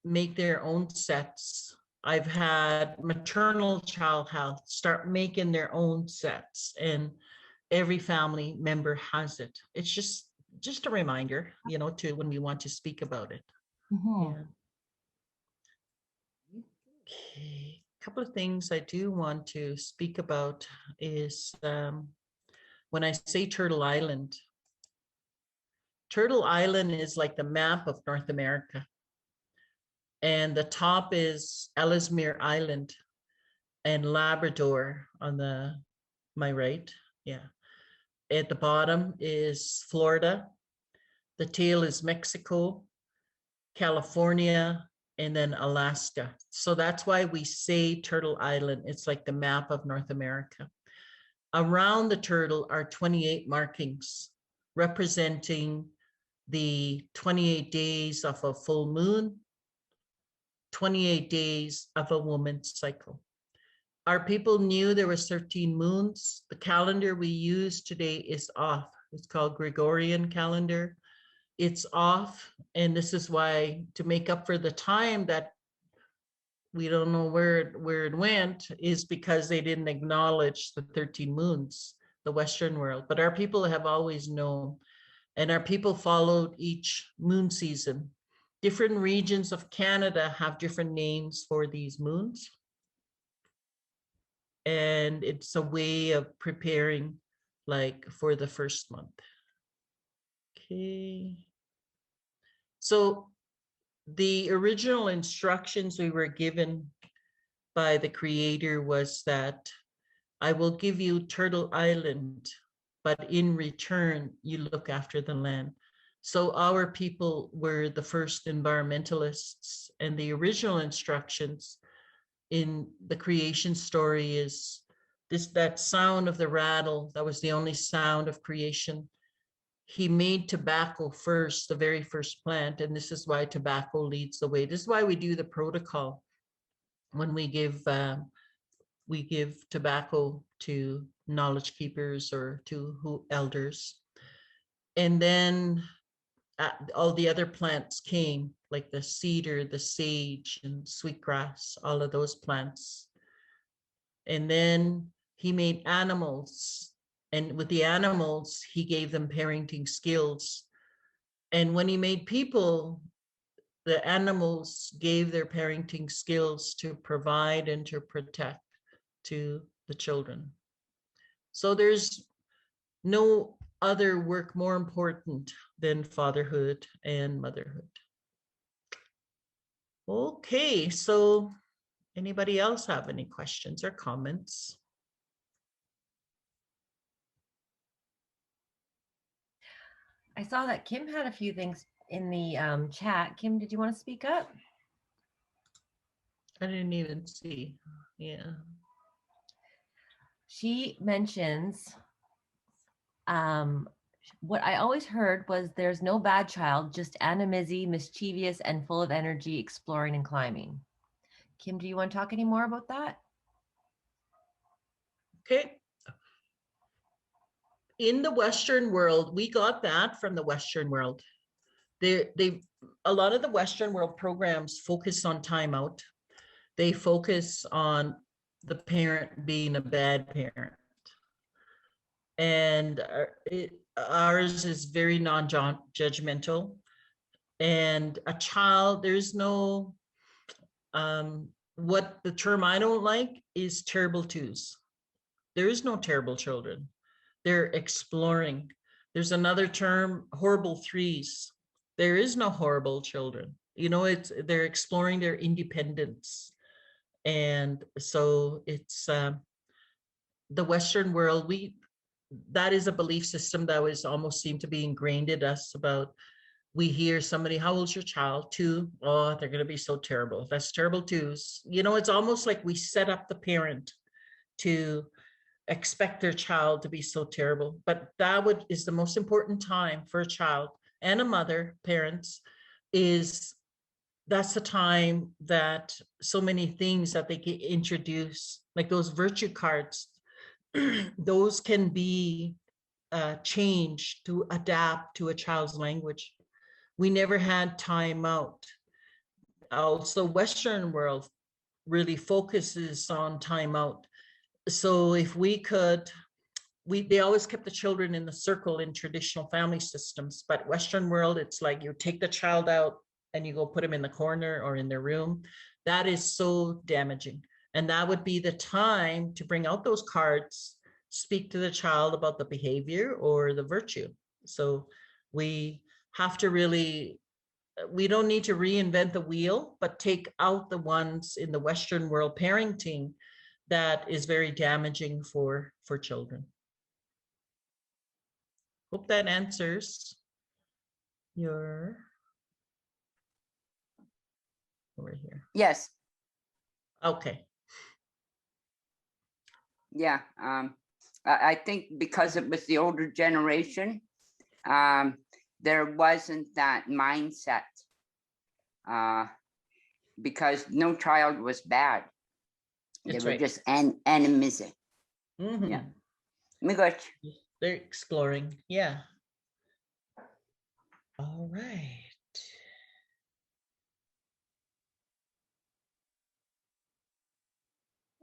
make their own sets. I've had maternal child health start making their own sets, and every family member has it. It's just a reminder, to when we want to speak about it. Yeah. Okay. A couple of things I do want to speak about is when I say Turtle Island is like the map of North America. And the top is Ellesmere Island and Labrador on my right. Yeah. At the bottom is Florida. The tail is Mexico, California, and then Alaska. So that's why we say Turtle Island. It's like the map of North America. Around the turtle are 28 markings representing the 28 days of a full moon, 28 days of a woman's cycle. Our people knew there was 13 moons. The calendar we use today is off. It's called Gregorian calendar. It's off. And this is why, to make up for the time that we don't know where it went, is because they didn't acknowledge the 13 moons, the Western world. But our people have always known, and our people followed each moon season. Different regions of Canada have different names for these moons. And it's a way of preparing, like, for the first month. Okay. So the original instructions we were given by the Creator was that I will give you Turtle Island, but in return, you look after the land. So our people were the first environmentalists, and the original instructions in the creation story is that sound of the rattle. That was the only sound of creation. He made tobacco first, the very first plant, and this is why tobacco leads the way. This is why we do the protocol when we give we give tobacco to knowledge keepers or to elders. And then all the other plants came, like the cedar, the sage, and sweetgrass, all of those plants. And then he made animals. And with the animals, he gave them parenting skills. And when he made people, the animals gave their parenting skills to provide and to protect to the children. So there's no other work more important than fatherhood and motherhood. Okay, so anybody else have any questions or comments? I saw that Kim had a few things in the chat. Kim, did you want to speak up? I didn't even see. Yeah. She mentions what I always heard was there's no bad child, just animisy, mischievous, and full of energy, exploring and climbing. Kim, do you want to talk any more about that? Okay. In the Western world, we got that from the Western world. A lot of the Western world programs focus on timeout. They focus on the parent being a bad parent. And ours is very non-judgmental. And a child, there's no, what the term I don't like is terrible twos. There is no terrible children. They're exploring. There's another term, horrible threes. There is no horrible children. You know, they're exploring their independence. And so it's the Western world, that is a belief system that was almost seemed to be ingrained in us about, we hear somebody, how old's your child? 2. Oh, they're going to be so terrible. That's terrible twos. You know, it's almost like we set up the parent to expect their child to be so terrible. But that is the most important time for a child and a mother, parents, that's the time that so many things that they get introduced, like those virtue cards, those can be changed to adapt to a child's language. We never had time out. Also, Western world really focuses on time out. So if we could, they always kept the children in the circle in traditional family systems, but Western world, it's like you take the child out and you go put them in the corner or in their room. That is so damaging. And that would be the time to bring out those cards, speak to the child about the behavior or the virtue. So we have to really, we don't need to reinvent the wheel, but take out the ones in the Western world parenting that is very damaging for children. Hope that answers your over here. Yes. Okay. Yeah. I think because it was the older generation, there wasn't that mindset because no child was bad. That's they were right. just animism. Mm-hmm. Yeah. My gosh. They're exploring. Yeah. All right.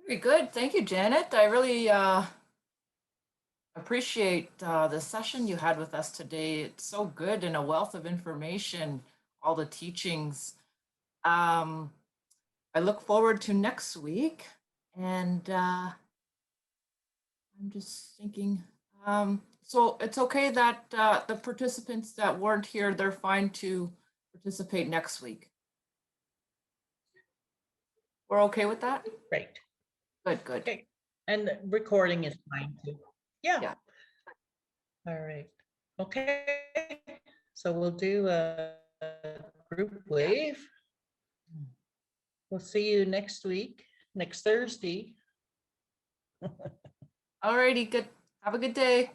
Very good. Thank you, Janet. I really appreciate the session you had with us today. It's so good and a wealth of information, all the teachings. I look forward to next week. And I'm just thinking, so it's okay that the participants that weren't here, they're fine to participate next week. We're okay with that? Right. Good, good. Okay. And the recording is fine too. Yeah. Yeah. All right. Okay. So we'll do a group wave. We'll see you next week, next Thursday. All righty, good. Have a good day.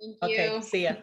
Thank Okay, see ya.